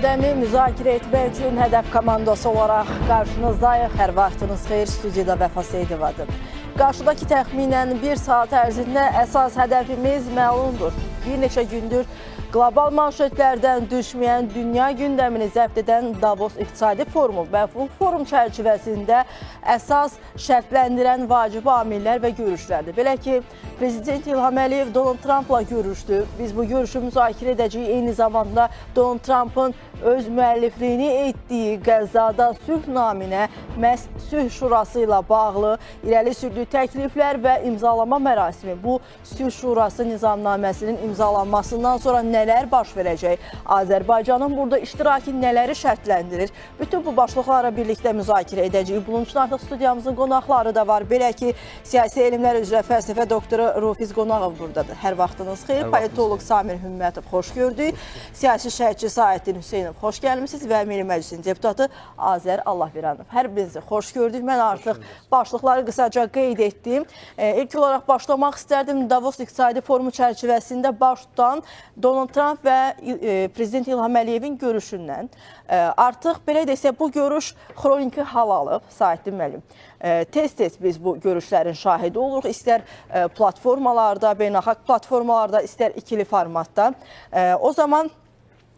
gündəmi müzakirə etmək üçün hədəf komandası olaraq qarşınızdayıq. Hər vaxtınız xeyir, studiyada Vəfa Seyidovadır. Qarşıdakı təxminən bir saat ərzində əsas hədəfimiz məlumdur. Bir neçə gündür qlobal manşetlərdən düşməyən dünya gündəmini zəbt edən Davos İqtisadi Forumu və bu forum çərçivəsində əsas şərtləndirən vacib amillər və görüşlərdir. Belə ki, Prezident İlham Əliyev Donald Trumpla görüşdü. Biz bu görüşü müzakirə edəcəyik. Eyni zamanda Donald Trumpın öz müəllifliyini etdiyi Qəzzada sülh naminə məhz sülh şurası ilə bağlı irəli sürdüyü təkliflər və imzalama mərasimi. Bu sülh şurası nizamnaməsinin imzalanmasından sonra nələr baş verəcək? Azərbaycanın burada iştiraki nələri şərtləndirir? Bütün bu başlıqlara birlikdə müzakirə edəcəyik. Bunun üçün artıq studiyamızın qonaqları da var. Belə ki, siyasi elmlər üzrə fəlsəfə doktoru Rufiz Qonağov buradadır. Hər vaxtınız xeyir. Politoloq Samir Hümmətov, xoş gördük. Siyasi şərhçi Saidin Hüseynov, xoş gəlmişsiniz və Milli Məclisin deputatı Azər Allahveranov. Hər birinizi xoş gördük. Mən artıq başlıqları qısaca qeyd etdim. İlk olaraq başlamaq istərdim. Davos İqtisadi Forumu çərçivəsində baş tutan Donald Trump və Prezident İlham Əliyevin görüşündən. Artıq belə desək, bu görüş xroniki hal alıb, Saidin müəllim. Tez-tez biz bu görüşlərin şahidi oluruq. İstər platformalarda, beynəlxalq platformalarda, istər ikili formatda. O zaman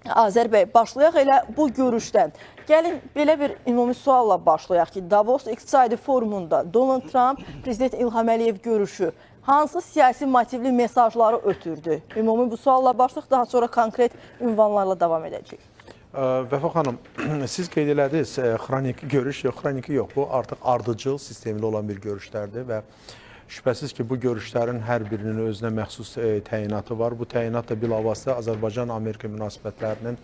Azər bəy, başlayaq elə bu görüşdən. Gəlin belə bir ümumi sualla başlayaq ki, Davos İqtisadi Forumunda Donald Trump, Prezident İlham Əliyev görüşü hansı siyasi motivli mesajları ötürdü? Ümumi bu sualla başlayaq, daha sonra konkret ünvanlarla davam edəcəyik. Vəfa xanım, siz qeyd elədiniz, xroniki görüş yox, xroniki yox. Bu artıq ardıcıl sistemli olan bir görüşlərdir və şübhəsiz ki, bu görüşlərin hər birinin özünə məxsus təyinatı var. Bu təyinat da bilavasitə Azərbaycan-Amerika münasibətlərinin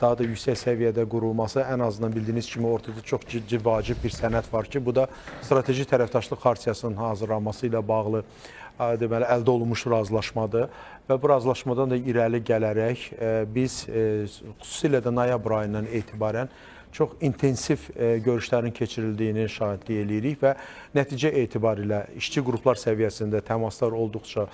daha da yüksək səviyyədə qurulması, ən azından bildiyiniz kimi ortada çox ciddi vacib bir sənəd var ki, bu da strateji tərəfdaşlıq xartiyasının hazırlanması ilə bağlı deməli, əldə olunmuş razılaşmadır və bu razılaşmadan da irəli gələrək biz xüsusilə də noyabr ayından etibarən çox intensiv görüşlərin keçirildiyini şahidlik edirik və nəticə etibarilə işçi qruplar səviyyəsində təmaslar olduqca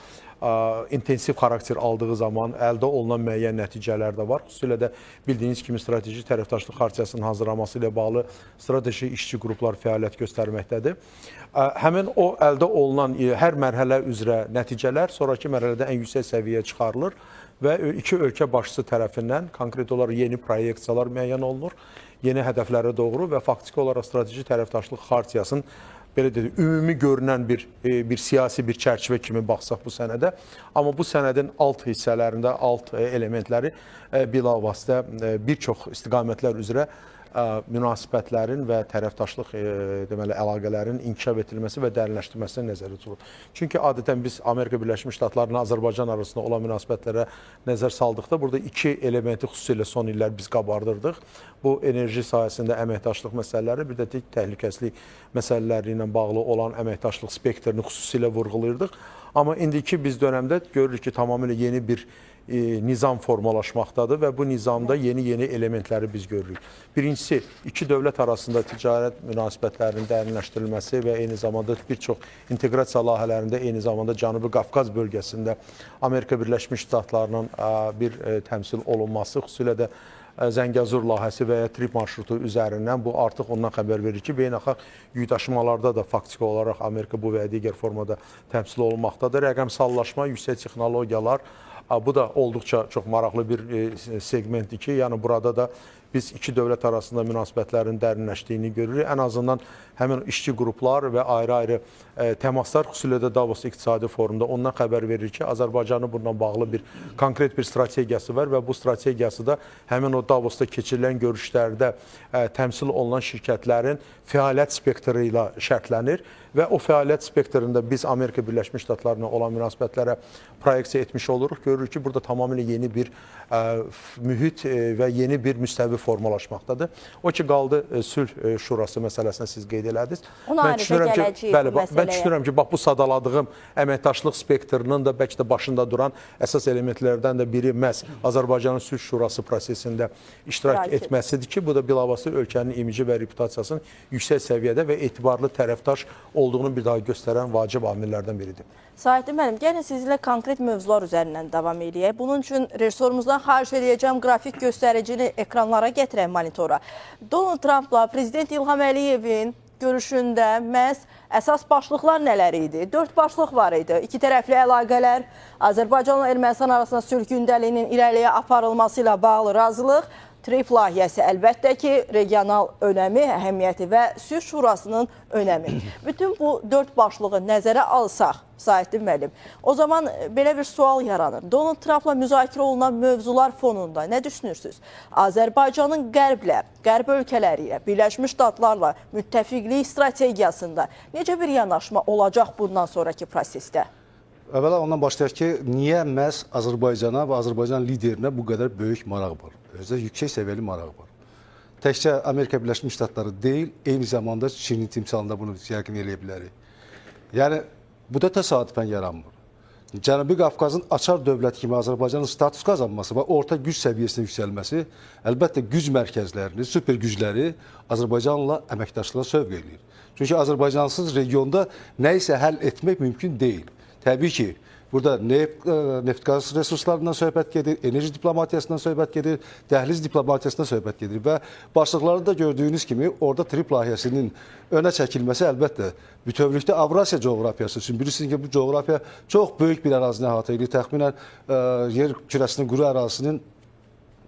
intensiv xarakter aldığı zaman əldə olunan müəyyən nəticələr də var. Xüsusilə də bildiyiniz kimi strateji tərəfdaşlıq xartiyasının hazırlanması ilə bağlı strateji işçi qruplar fəaliyyət göstərməkdədir. Həmin o əldə olunan hər mərhələ üzrə nəticələr sonraki mərhələdə ən yüksək səviyyəyə çıxarılır və iki ölkə başçısı tərəfindən konkret olaraq yeni proyeksiyalar müəyyən olunur, yeni hədəflərə doğru və faktiki olaraq strateji tərəfdaşlıq xartiyasının belə dedik, ümumi görünən bir siyasi bir çərçivə kimi baxsaq bu sənədə. Amma bu sənədin alt hissələrində, alt elementləri bilavasitə bir çox istiqamətlər üzrə münasibətlərin və tərəfdaşlıq deməli, əlaqələrin inkişaf edilməsi və dərinləşdirilməsinə nəzərdə tutulur. Çünki adətən biz Amerika Birləşmiş Ştatlarının Azərbaycan arasında olan münasibətlərə nəzər saldıqda burada iki elementi xüsusilə son illər biz qabardırdıq. Bu enerji sahəsində əməkdaşlıq məsələləri, bir də təhlükəsizlik məsələləri ilə bağlı olan əməkdaşlıq spektrini xüsusilə vurğulayırdıq. Amma indiki biz dönəmdə görürük ki, tamamilə yeni bir nizam formalaşmaqdadır və bu nizamda yeni elementləri biz görürük. Birincisi, iki dövlət arasında ticarət münasibətlərinin dərinləşdirilməsi və eyni zamanda bir çox inteqrasiya layihələrində, eyni zamanda Cənubi Qafqaz bölgəsində Amerika Birləşmiş Ştatlarının bir təmsil olunması, xüsusilə də Zəngəzur layihəsi və ya trip marşrutu üzərindən bu artıq ondan xəbər verir ki, beynəlxalq yükdaşımalarda da faktiki olaraq Amerika bu və ya digər formada təmsil olunmaqdadır. Rəqəmsallaşma, yüksək texnologiyalar, bu da olduqca çox maraqlı bir segmentdir ki, yəni burada da biz iki dövlət arasında münasibətlərin dərinləşdiyini görürük. Ən azından həmin işçi qruplar və ayrı-ayrı təmaslar, xüsusilə də Davos İqtisadi Forumunda ondan xəbər verir ki, Azərbaycanın bununla bağlı bir konkret bir strategiyası var və bu strategiyası da həmin o Davosda keçirilən görüşlərdə təmsil olunan şirkətlərin fəaliyyət spektri ilə şərtlənir və o fəaliyyət spektrində biz Amerika Birləşmiş Ştatlarına olan münasibətlərə proyeksiya etmiş oluruq. Görürük ki, burada tamamilə yeni bir mühit və yeni bir müstəvi formalaşmaqdadır. O ki, qaldı sülh şurası məsələsində siz qeyd elədiniz. Ona ayrıca gələcəyik bu məsələyə. Mən düşünürəm ki, bu sadaladığım əməkdaşlıq spektrinin də bəlkə də başında duran əsas elementlərdən də biri məhz Azərbaycanın sülh şurası prosesində iştirak etməsidir ki, bu da bilavasitə ölkənin imici və reputasiyasının yüksək səviyyədə və etibarlı tərəfdaş olduğunu bir daha göstərən vacib amillərdən biridir. Saidin müəllim, gəlin sizinlə konkret mövzular üzərindən davam edək. Bunun üçün rejissorumuzdan sizdən xahiş edəcəm qrafik göstəricini ekranlara gətirək monitora. Donald Trumpla Prezident İlham Əliyevin görüşündə məhz əsas başlıqlar nələr idi? 4 başlıq var idi. İki tərəfli əlaqələr, Azərbaycanla Ermənistan arasında sülh gündəliyinin irəliyə aparılması ilə bağlı razılıq, TRIP layihəsi əlbəttə ki, regional önəmi, əhəmiyyəti və sülh şurasının önəmi. Bütün bu 4 başlığı nəzərə alsaq, Saidin müəllim, o zaman belə bir sual yaranır. Donald Trumpla müzakirə olunan mövzular fonunda nə düşünürsünüz? Azərbaycanın qərblə, qərb ölkələri ilə, Birləşmiş Ştatlarla müttəfiqlik strategiyasında necə bir yanaşma olacaq bundan sonraki prosesdə? Əvvəla ondan başlayaq ki, niyə məhz Azərbaycana və Azərbaycan liderinə bu qədər böyük maraq var? Özdə yüksək səviyyəli maraq var. Təkcə Amerika Birləşmiş Ştatları deyil, eyni zamanda Çinin timsalında bunu yəqin eləyə bilərik. Yəni, bu da təsadüfən yaranmır. Cənubi Qafqazın açar dövlət kimi Azərbaycanın status qazanması və orta güc səviyyəsinə yüksəlməsi əlbəttə güc mərkəzlərini, süper gücləri Azərbaycanla əməkdaşlığa sövq edir. Çünki Azərbaycansız regionda nə isə həll etmək mümkün deyil. Təbii ki, burada neft-qaz resurslarından söhbət gedir, enerji diplomatiyasından söhbət gedir, dəhliz diplomatiyasından söhbət gedir və başlıqlarda gördüyünüz kimi orada TRIP layihəsinin önə çəkilməsi əlbəttə bütövlükdə Avrasiya coğrafiyası üçün. Bilirsiniz ki, bu coğrafiya çox böyük bir ərazini əhatə edir. Təxminən yer kürəsinin quru ərazisinin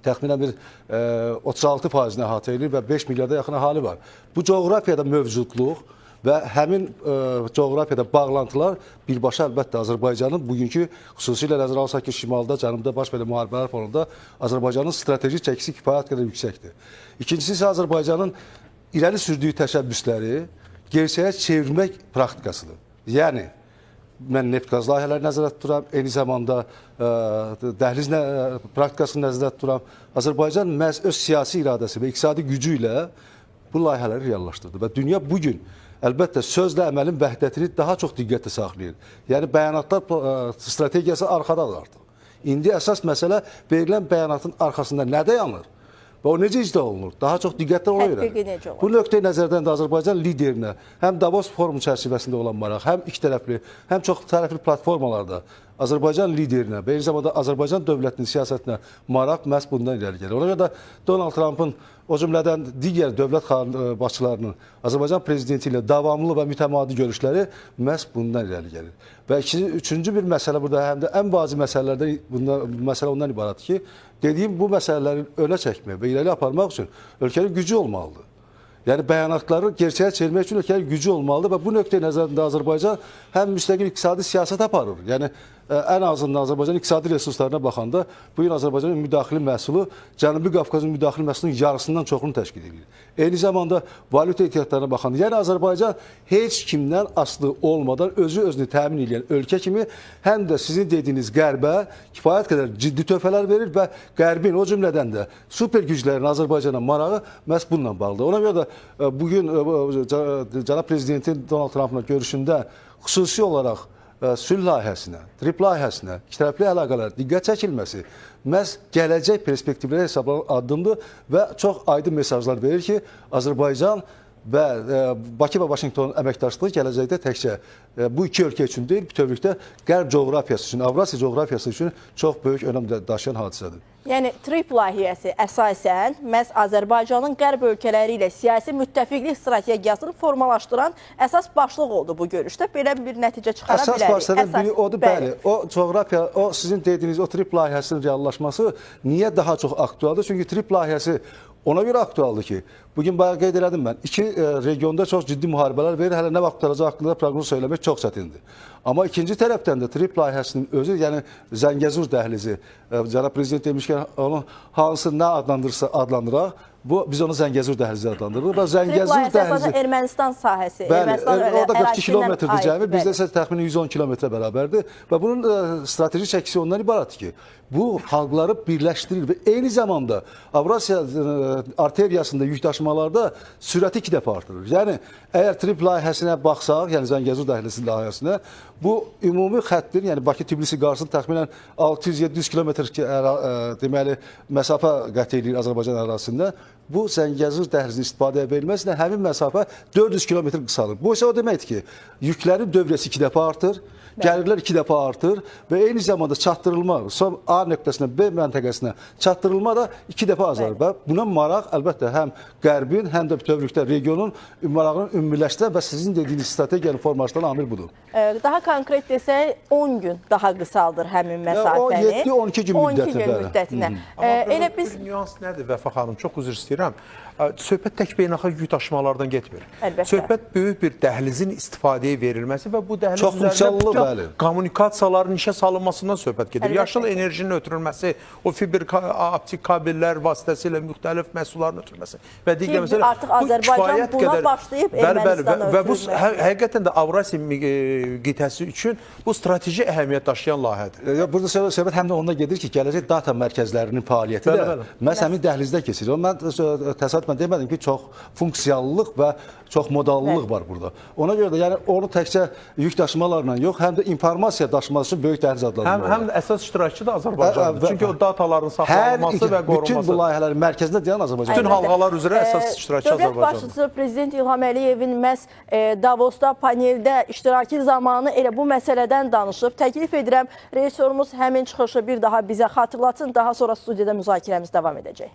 təxminən bir 36%-ni əhatə edir və 5 milyarda yaxın əhali var. Bu coğrafiyada mövcudluq və həmin coğrafiyada bağlantılar birbaşa əlbəttə Azərbaycanın bugünkü xüsusilə nəzərə alsaq ki, şimalda, cənubda baş verən müharibələr fonunda Azərbaycanın strateji çəkisi kifayət qədər yüksəkdir. İkincisi isə Azərbaycanın irəli sürdüyü təşəbbüsləri gerçəyə çevirmək praktikasıdır. Yəni, mən neft-qaz layihələri nəzərdə tuturam, eyni zamanda dəhliz praktikasını nəzərdə tuturam. Azərbaycan məhz öz siyasi iradəsi və iqtisadi gücü ilə bu layihələri reallaşdırdı və dünya bugün əlbəttə sözlə əməlin vəhdətini daha çox diqqətlə saxlayır. Yəni, bəyanatlar strategiyası arxadadır artıq. İndi əsas məsələ verilən bəyanatın arxasında nə dayanır və o necə icra olunur? Daha çox diqqətlə ona öyrənir. Bu nöqteyi nəzərdən də Azərbaycan liderinə həm Davos forumu çərçivəsində olan maraq, həm iki tərəfli, həm çox tərəfli platformalarda Azərbaycan liderinə və eyni zamanda Azərbaycan dövlətinin siyasətinə maraq məhz bundan irəli gəlir. Ona görə də Donald Trumpın o cümlədən digər dövlət başçılarının Azərbaycan prezidenti ilə davamlı və mütəmadi görüşləri məhz bundan irəli gəlir. Və üçüncü bir məsələ burada həm də ən vacib məsələlərdən məsələ ondan ibarətdir ki, dediyim bu məsələləri önə çəkmək və irəli aparmaq üçün ölkənin gücü olmalıdır. Yəni, bəyanatları gerçəyə çevirmək üçün ölkənin gücü olmalıdır və bu nöqteyi nəzərində Azərbaycan həm müstəqil iqtisadi siyasət aparır. Yəni, ən azından Azərbaycan iqtisadi resurslarına baxanda bu gün Azərbaycanın müdaxili məhsulu Cənubi Qafqazın müdaxili məhsulunun yarısından çoxunu təşkil edir. Eyni zamanda valyuta ehtiyatlarına baxanda, yəni Azərbaycan heç kimdən asılı olmadan özünü təmin edən ölkə kimi həm də sizin dediyiniz qərbə kifayət qədər ciddi töhfələr verir və qərbin o cümlədən də super güclərin Azərbaycana marağı məhz bununla bağlıdır. Ona görə də bugün cənab prezidentin Donald Trump'la görüşündə xüsusi olaraq sülh layihəsinə, TRIP layihəsinə, ikitərəfli əlaqələr diqqət çəkilməsi məhz gələcək perspektivləri hesablanan addımdır və çox aydın mesajlar verir ki, Azərbaycan və Bakı və Vaşinqtonun əməkdaşlığı gələcəkdə təkcə bu iki ölkə üçün deyil, bütövlükdə qərb coğrafiyası üçün, Avrasiya coğrafiyası üçün çox böyük önəm daşıyan hadisədir. Yəni, TRIP layihəsi əsasən məhz Azərbaycanın qərb ölkələri ilə siyasi müttəfiqlik strategiyasını formalaşdıran əsas başlıq oldu bu görüşdə. Belə bir nəticə çıxara bilərik. Əsas başlıqlardan biri odur, bəli. O coğrafiya, o sizin dediyiniz o TRIP layihəsinin reallaşması niyə daha çox aktualdır? Çünki TRIP layihəsi ona görə aktualdır ki, bugün bayağı qeyd elədim mən, iki regionda çox ciddi müharibələr verir, hələ nə vaxt qutaracağı haqqında proqnoz söyləmək çox çətindir. Amma ikinci tərəfdən də TRIP layihəsinin özü, yəni Zəngəzur dəhlizi, cənab prezident demişkən, onu hansı nə adlandırırsa adlandıraq, biz onu Zəngəzur dəhlizi adlandırırıq və Zəngəzur dəhlizi... Ermənistan sahəsi, Bəli, orada 42 kilometrdir cəmi, bizdə isə təxminən 110 kilometrə bərabərdir və bunun strateji çəkisi ondan ibarətdir ki, bu xalqları birləşdirir və eyni zamanda Avrasiya arteriyasında yük daşımalarda sürəti 2 dəfə artırır. Yəni, əgər TRIP layihəsinə baxsaq, yəni Zəngəzur dəhlizi layihəsinə, bu ümumi xəttir, yəni Bakı-Tbilisi-Qarsın təxminən 600-700 kilometr deməli məsafə qət edir Azərbaycan ərazisində bu Zəngəzur dəhlizini istifadəyə verilməsinə həmin məsafə 400 kilometr qısalır. Bu isə o deməkdir ki, yüklərin dövrəsi 2 dəfə artır, gəlirlər 2 dəfə artır və eyni zamanda çatdırılma, son A nöqtəsindən B məntəqəsinə çatdırılma da 2 dəfə azalır. Və buna maraq əlbəttə həm Qərbin, həm də bütövlükdə regionun marağını ümumiləşdirən və sizin dediyiniz strategiyanın formalaşdıran amil budur. Daha konkret desək 10 gün daha qısaldır həmin məsafəni. O 7-12 gün 12 gün müddətinə. Elə biz nüans nədir Vəfa xanım? Çox üzr istəyirəm. Söhbət tək beynəlxalq yük daşımalardan getmir. Əlbəttə. Söhbət böyük bir dəhlizin istifadəyə verilməsi və bu dəhliz çox funksiyonlu, bəli, kommunikasiyaların işə salınmasından söhbət gedir. Əlbəttə. Yaşıl enerjinin ötürülməsi, o fiber optik kabellər vasitəsilə müxtəlif məhsulların ötürülməsi və digər məsələ. Artıq Azərbaycan buna başlayıb Ermənistan və bu həqiqətən də Avrasiya qitəsi üçün bu strateji əhəmiyyət daşıyan layihədir. Burada söhbət həm də onda gedir ki, gələcək data mərkəzlərinin fəaliyyəti də məhz həmin dəhlizdə keçir. Mən təsadüfən demədim ki, çox funksiyallılıq və çox modallılıq var burada. Ona görə də yəni onu təkcə yük daşımalarla yox, həm də informasiya daşıması üçün böyük dəhliz adlandırılır. Həm də əsas iştirakçı da Azərbaycandır. Çünki o dataların saxlanılması və qorunması. Bütün bu layihələrin mərkəzində dayan Azərbaycan. Bütün halqalar üzrə əsas iştirakçı Azərbaycandır. Dövlət başçısı Prezident İlham Əliyevin məhz Davosda paneldə iştirakı zamanı elə bu məsələdən danışıb. Təklif edirəm, rejissorumuz həmin çıxışı bir daha bizə xatırlatsın. Daha sonra studiyada müzakirəmiz davam edəcək.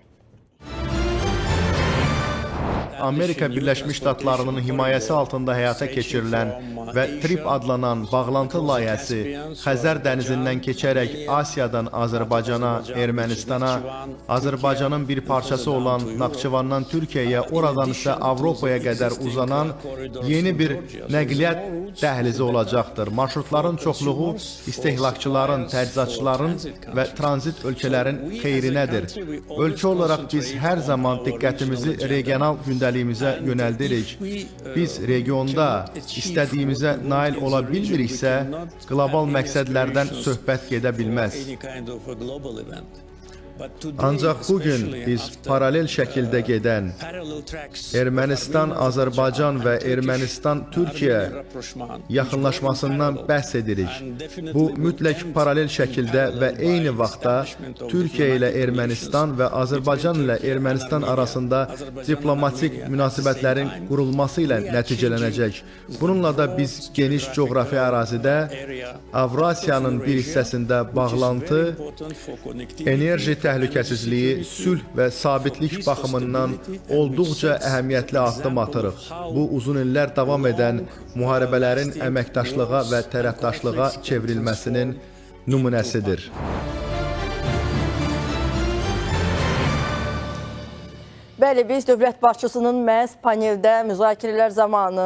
Amerika Birləşmiş Ştatlarının himayəsi altında həyata keçirilən və TRIP adlanan bağlantı layihəsi Xəzər dənizindən keçərək Asiyadan Azərbaycana, Ermənistana, Azərbaycanın bir parçası olan Naxçıvandan Türkiyəyə, oradan isə Avropaya qədər uzanan yeni bir nəqliyyat dəhlizi olacaqdır. Marşrutların çoxluğu istehlakçıların, təchizatçıların və tranzit ölkələrin xeyrinədir. Ölkə olaraq biz hər zaman diqqətimizi regional gündəliyimizə yönəldirik. Biz regionda istədiyimizə nail ola bilmiriksə, qlobal məqsədlərdən söhbət gedə bilməz. Ancaq bugün biz paralel şəkildə gedən Ermənistan, Azərbaycan və Ermənistan-Türkiyə yaxınlaşmasından bəhs edirik. Bu mütləq paralel şəkildə və eyni vaxtda Türkiyə ilə Ermənistan və Azərbaycan ilə Ermənistan arasında diplomatik münasibətlərin qurulması ilə nəticələnəcək. Bununla da biz geniş coğrafi ərazidə Avrasiyanın bir hissəsində bağlantı, enerji təhlükəsizliyi, sülh və sabitlik baxımından olduqca əhəmiyyətli addım atırıq. Bu, uzun illər davam edən müharibələrin əməkdaşlığa və tərəfdaşlığa çevrilməsinin nümunəsidir. Bəli, biz dövlət başçısının məhz paneldə müzakirələr zamanı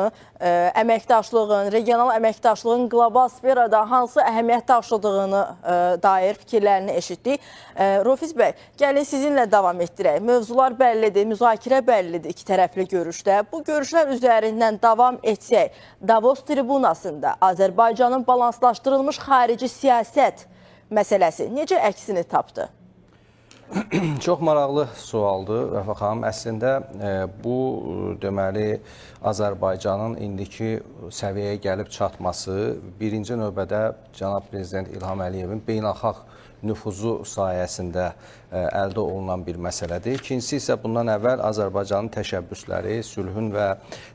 əməkdaşlığın, regional əməkdaşlığın qlobal sferada hansı əhəmiyyət daşıdığını dair fikirlərini eşitdik. Rofiz bəy, gəlin sizinlə davam etdirək. Mövzular bəllidir, müzakirə bəllidir iki tərəfli görüşdə. Bu görüşlər üzərindən davam etsək, Davos tribunasında Azərbaycanın balanslaşdırılmış xarici siyasət məsələsi necə əksini tapdı? Çox maraqlı sualdır, Vəfa xanım. Əslində, bu deməli Azərbaycanın indiki səviyyəyə gəlib çatması birinci növbədə cənab Prezident İlham Əliyevin beynəlxalq nüfuzu sayəsində əldə olunan bir məsələdir. İkincisi isə bundan əvvəl Azərbaycanın təşəbbüsləri, sülhün və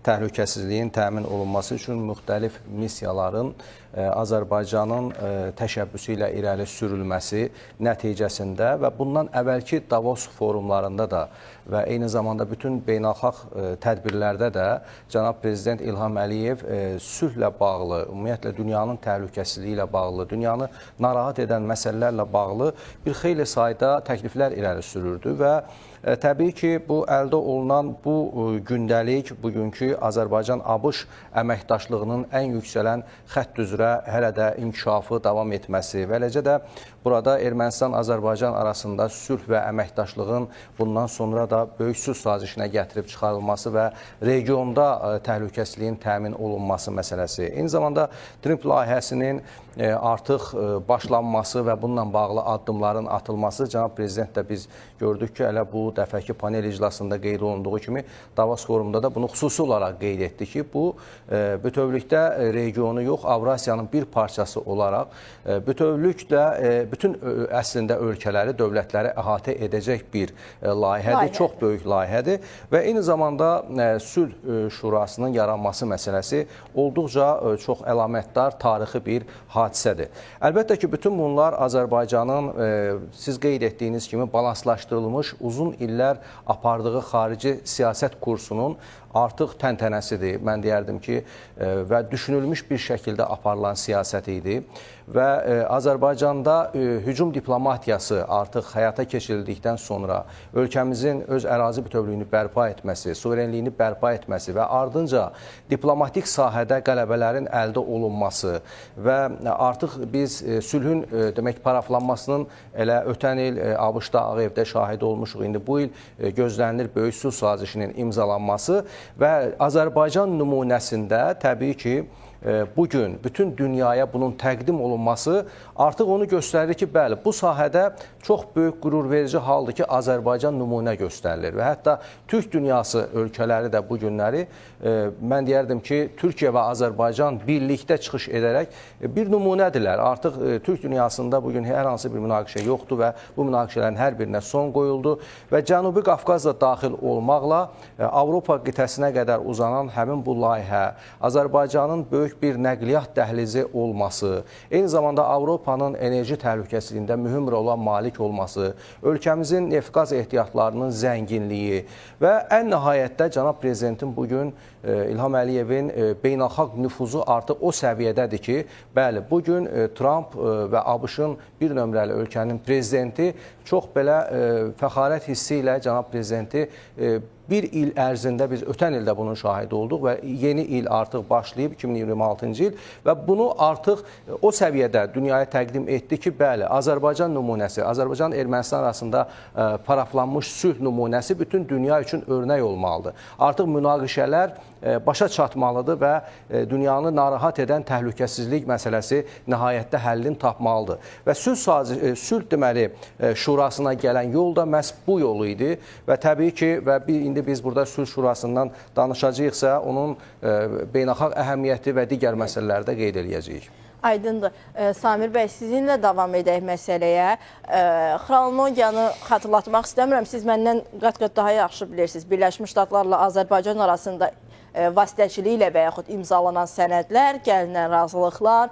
təhlükəsizliyin təmin olunması üçün müxtəlif missiyaların Azərbaycanın təşəbbüsü ilə irəli sürülməsi nəticəsində və bundan əvvəlki Davos forumlarında da və eyni zamanda bütün beynəlxalq tədbirlərdə də cənab Prezident İlham Əliyev sülhlə bağlı, ümumiyyətlə dünyanın təhlükəsizliyi ilə bağlı, dünyanı narahat edən məsələlərlə bağlı bir xeyli sayda təkliflər irəli sürürdü və təbii ki, bu əldə olunan bu gündəlik, bugünkü Azərbaycan-ABŞ əməkdaşlığının ən yüksələn xətt üzrə hələ də inkişafı davam etməsi və eləcə də burada Ermənistan-Azərbaycan arasında sülh və əməkdaşlığın bundan sonra da böyük sülh sazişinə gətirib çıxarılması və regionda təhlükəsizliyin təmin olunması məsələsi. Eyni zamanda TRIP layihəsinin artıq başlanması və bununla bağlı addımların atılması cənab Prezident prezident də biz gördük ki, elə bu dəfəki panel iclasında qeyd olunduğu kimi Davos forumunda da bunu xüsusi olaraq qeyd etdi ki, bu bütövlükdə regionu yox, Avrasiyanın bir parçası olaraq bütövlüklə bütün əslində ölkələri, dövlətləri əhatə edəcək bir layihədir, çox böyük layihədir və eyni zamanda Sülh Şurasının yaranması məsələsi olduqca çox əlamətdar, tarixi bir hadisədir. Əlbəttə ki, bütün bunlar Azərbaycanın siz qeyd etdiyiniz kimi balanslaşdırılmış, uzun illər apardığı xarici siyasət kursunun artıq təntənəsidir. Mən deyərdim ki, və düşünülmüş bir şəkildə aparılan siyasət idi və Azərbaycanda hücum diplomatiyası artıq həyata keçirildikdən sonra ölkəmizin öz ərazi bütövlüyünü bərpa etməsi, suverenliyini bərpa etməsi və ardınca diplomatik sahədə qələbələrin əldə olunması və artıq biz sülhün demək paraflanmasının elə ötən il ABŞ-da Ağ Evdə şahid olmuşuq. İndi bu il gözlənilir böyük sülh sazişinin imzalanması və Azərbaycan nümunəsində təbii ki, bugün bütün dünyaya bunun təqdim olunması artıq onu göstərir ki, bəli, bu sahədə çox böyük qürurverici haldır ki, Azərbaycan nümunə göstərilir və hətta Türk dünyası ölkələri də bu günləri mən deyərdim ki, Türkiyə və Azərbaycan birlikdə çıxış edərək bir nümunədirlər. Artıq Türk dünyasında bugün hər hansı bir münaqişə yoxdur və bu münaqişələrin hər birinə son qoyuldu və Cənubi Qafqaz da daxil olmaqla Avropa qitəsinə qədər uzanan həmin bu layihə, Azərbaycanın böyük bir nəqliyyat dəhlizi olması, eyni zamanda Avropanın enerji təhlükəsizliyində mühüm rola malik olması, ölkəmizin neft-qaz ehtiyatlarının zənginliyi və ən nəhayətdə cənab prezidentin bugün İlham Əliyevin beynəlxalq nüfuzu artıq o səviyyədədir ki, bəli, bugün Trump və ABŞ-ın bir nömrəli ölkənin prezidenti çox belə fəxarət hissi ilə cənab prezidenti bir il ərzində biz ötən ildə bunun şahidi olduq və yeni il artıq başlayıb 2026-cı il və bunu artıq o səviyyədə dünyaya təqdim etdi ki, bəli, Azərbaycan nümunəsi, Azərbaycan-Ermənistan arasında paraflanmış sülh nümunəsi bütün dünya üçün örnək olmalıdır. Artıq münaqişələr başa çatmalıdır və dünyanı narahat edən təhlükəsizlik məsələsi nəhayətdə həllini tapmalıdır. Və sülh deməli şurasına gələn yol da məhz bu yolu idi və təbii ki, və indi biz burada sülh şurasından danışacağıqsa, onun beynəlxalq əhəmiyyəti və digər məsələləri də qeyd edəcəyik. Aydındır. Samir bəy, sizinlə davam edək məsələyə. Xronologiyanı xatırlatmaq istəmirəm. Siz məndən qat-qat daha yaxşı bilirsiniz. Birləşmiş Ştatlarla Azərbaycan arasında vasitəçiliklə və yaxud imzalanan sənədlər, gəlinən razılıqlar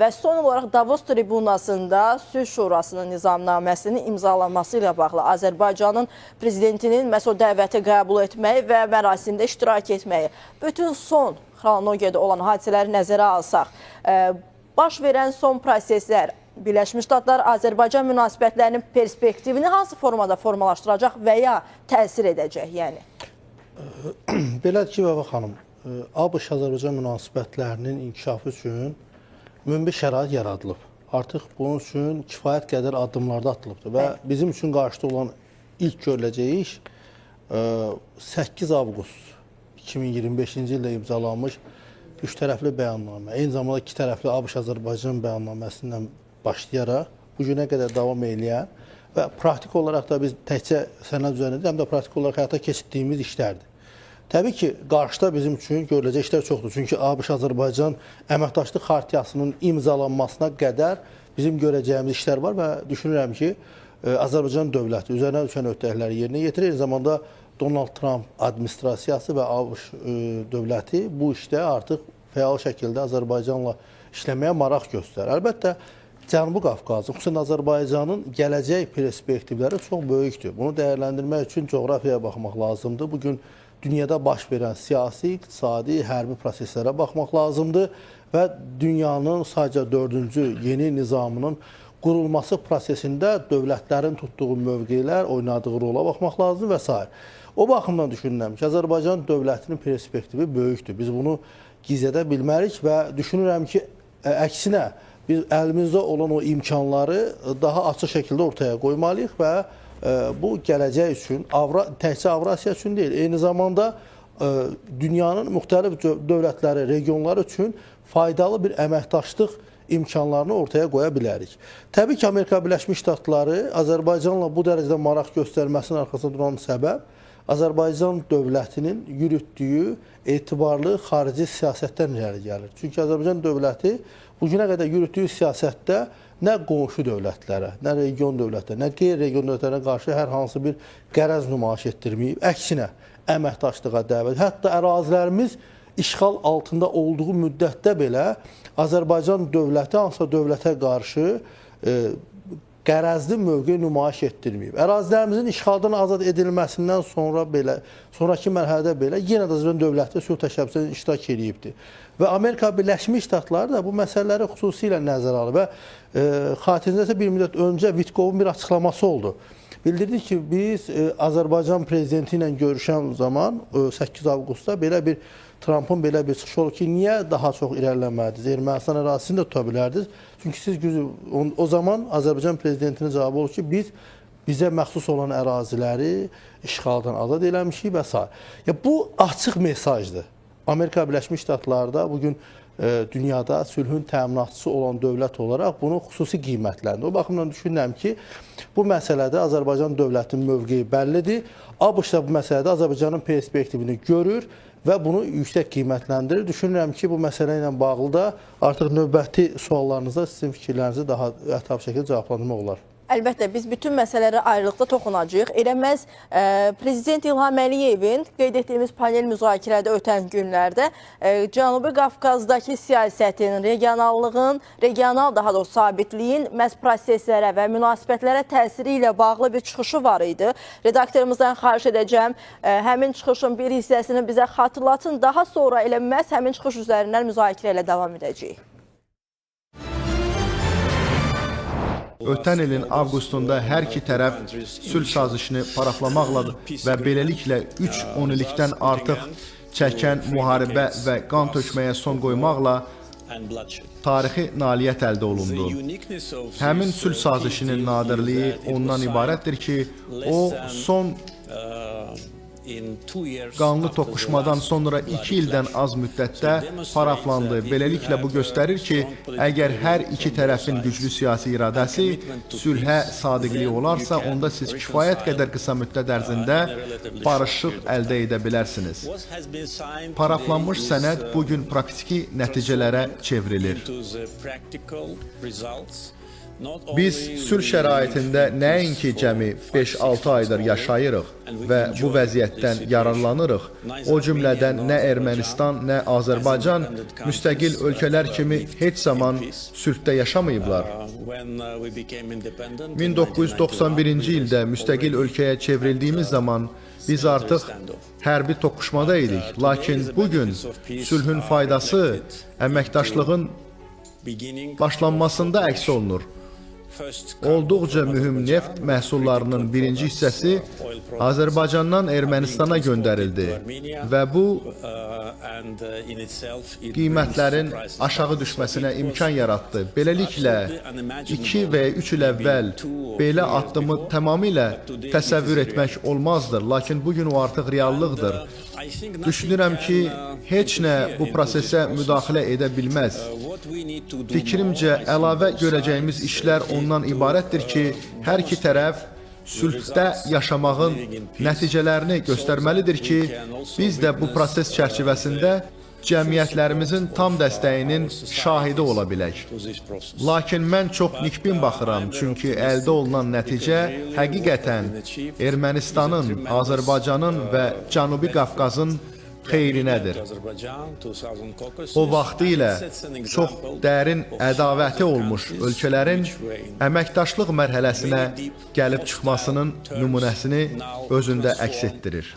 və son olaraq Davos tribunasında Sülh Şurasının nizamnaməsinin imzalanması ilə bağlı Azərbaycanın prezidentinin məhz o dəvəti qəbul etməyi və mərasimdə iştirak etməyi. Bütün son xronologiyada olan hadisələri nəzərə alsaq, baş verən son proseslər Birləşmiş Ştatlar Azərbaycan münasibətlərinin perspektivini hansı formada formalaşdıracaq və ya təsir edəcək, yəni? Belədir ki, Vəfa xanım, ABŞ-Azərbaycan münasibətlərinin inkişafı üçün ümumi şərait yaradılıb. Artıq bunun üçün kifayət qədər addımlarda atılıbdır və bizim üçün qarşıda olan ilk görüləcəyi iş 8 avqust 2025-ci ildə imzalanmış üç tərəfli bəyannamə, eyni zamanda iki tərəfli ABŞ-Azərbaycan bəyannaməsindən başlayaraq bu günə qədər davam edən və praktik olaraq da biz təkcə sənəd üzərində həm də praktik olaraq həyata keçirdiyimiz işlərdir. Təbii ki, qarşıda bizim üçün görüləcək işlər çoxdur. Çünki ABŞ-Azərbaycan əməkdaşlıq xartiyasının imzalanmasına qədər bizim görəcəyimiz işlər var və düşünürəm ki, Azərbaycan dövləti üzərinə düşən öhdəlikləri yerinə yetirir. Eyni zamanda Donald Trump administrasiyası və ABŞ dövləti bu işdə artıq fəal şəkildə Azərbaycanla işləməyə maraq göstərir. Əlbəttə, Cənubi Qafqazın, xüsusən Azərbaycanın gələcək perspektivləri çox böyükdür. Bunu dəyərləndirmək üçün coğrafiyaya baxmaq lazımdır. Bugün dünyada baş verən siyasi, iqtisadi, hərbi proseslərə baxmaq lazımdır və dünyanın sadəcə 4-cü yeni nizamının qurulması prosesində dövlətlərin tutduğu mövqelər, oynadığı rola baxmaq lazımdır və s. O baxımdan düşünürəm ki, Azərbaycan dövlətinin perspektivi böyükdür. Biz bunu gizlədə bilmərik və düşünürəm ki, əksinə, biz əlimizdə olan o imkanları daha açıq şəkildə ortaya qoymalıyıq və bu gələcək üçün, təkcə Avrasiya üçün deyil, eyni zamanda dünyanın müxtəlif dövlətləri, regionları üçün faydalı bir əməkdaşlıq imkanlarını ortaya qoya bilərik. Təbii ki, Amerika Birləşmiş Ştatları Azərbaycanla bu dərəcədə maraq göstərməsinin arxasında duran səbəb Azərbaycan dövlətinin yürütdüyü etibarlı xarici siyasətdən irəli gəlir. Çünki Azərbaycan dövləti bu günə qədər yürütdüyü siyasətdə nə qonşu dövlətlərə, nə region dövlətlərə, nə qeyri-region dövlətlərə qarşı hər hansı bir qərəz nümayiş etdirməyib. Əksinə, əməkdaşlığa dəvət. Hətta ərazilərimiz işğal altında olduğu müddətdə belə Azərbaycan dövləti hansısa dövlətə qarşı qərəzli mövqe nümayiş etdirməyib. Ərazilərimizin işğaldan azad edilməsindən sonra belə, sonraki mərhələdə belə yenə də Azərbaycan dövləti sülh təşəbbüsündə iştirak edibdir. Və Amerika Birləşmiş Ştatları da bu məsələləri xüsusilə nəzərə alır və xatirinizdəsə bir müddət öncə Vitkovun bir açıqlaması oldu. Bildirdi ki, biz Azərbaycan prezidenti ilə görüşən zaman 8 avqustda belə bir Trumpın belə bir çıxışı olur ki, niyə daha çox irəliləmədiniz? Ermənistan ərazisini də tuta bilərdiniz. Çünki siz o zaman Azərbaycan prezidentinin cavabı olur ki, biz bizə məxsus olan əraziləri işğaldan azad eləmişik və s. Bu açıq mesajdır. Amerika Birləşmiş Ştatları da bugün dünyada sülhün təminatçısı olan dövlət olaraq bunu xüsusi qiymətləndirir. O baxımdan düşünürəm ki, bu məsələdə Azərbaycan dövlətinin mövqeyi bəllidir. ABŞ da bu məsələdə Azərbaycanın perspektivini görür və bunu yüksək qiymətləndirir. Düşünürəm ki, bu məsələ ilə bağlı da artıq növbəti suallarınızda sizin fikirlərinizi daha ətraflı şəkildə cavablandırmaq olar. Əlbəttə, biz bütün məsələlərə ayrılıqda toxunacağıq. Elə məhz Prezident İlham Əliyevin qeyd etdiyimiz panel müzakirədə ötən günlərdə Cənubi Qafqazdakı siyasətin, regional daha doğrusu sabitliyin məhz proseslərə və münasibətlərə təsiri ilə bağlı bir çıxışı var idi. Redaktorumuzdan xahiş edəcəm, həmin çıxışın bir hissəsini bizə xatırlatın. Daha sonra elə məhz həmin çıxış üzərindən müzakirə ilə davam edəcəyik. Ötən ilin avqustunda hər iki tərəf sülh sazişini paraflamaqla və beləliklə 3-10 illikdən artıq çəkən müharibə və qan tökməyə son qoymaqla tarixi nailiyyət əldə olundu. Həmin sülh sazişinin nadirliyi ondan ibarətdir ki, o son qanlı toqquşmadan sonra 2 ildən az müddətdə paraflandı. Beləliklə bu göstərir ki, əgər hər iki tərəfin güclü siyasi iradəsi sülhə sadiqliyi olarsa, onda siz kifayət qədər qısa müddət ərzində barışıq əldə edə bilərsiniz. Paraflanmış sənəd bugün praktiki nəticələrə çevrilir. Biz sülh şəraitində nəinki cəmi 5-6 aydır yaşayırıq və bu vəziyyətdən yararlanırıq. O cümlədən nə Ermənistan, nə Azərbaycan müstəqil ölkələr kimi heç zaman sülhdə yaşamayıblar. 1991-ci ildə müstəqil ölkəyə çevrildiyimiz zaman biz artıq hərbi toqquşmada idik. Lakin bugün sülhün faydası əməkdaşlığın başlanmasında əks olunur. Olduqca mühüm neft məhsullarının birinci hissəsi Azərbaycandan Ermənistana göndərildi və bu qiymətlərin aşağı düşməsinə imkan yaratdı. Beləliklə, 2 və 3 il əvvəl belə addımı tamamilə təsəvvür etmək olmazdır, lakin bugün o artıq reallıqdır. Düşünürəm ki, heç nə bu prosesə müdaxilə edə bilməz. Fikrimcə, əlavə görəcəyimiz işlər ondan ibarətdir ki, hər iki tərəf sülhdə yaşamağın nəticələrini göstərməlidir ki, biz də bu proses çərçivəsində cəmiyyətlərimizin tam dəstəyinin şahidi ola bilək. Lakin mən çox nikbin baxıram, çünki əldə olunan nəticə həqiqətən Ermənistanın, Azərbaycanın və Cənubi Qafqazın xeyrinədir. O vaxtı ilə çox dərin ədavəti olmuş ölkələrin əməkdaşlıq mərhələsinə gəlib çıxmasının nümunəsini özündə əks etdirir.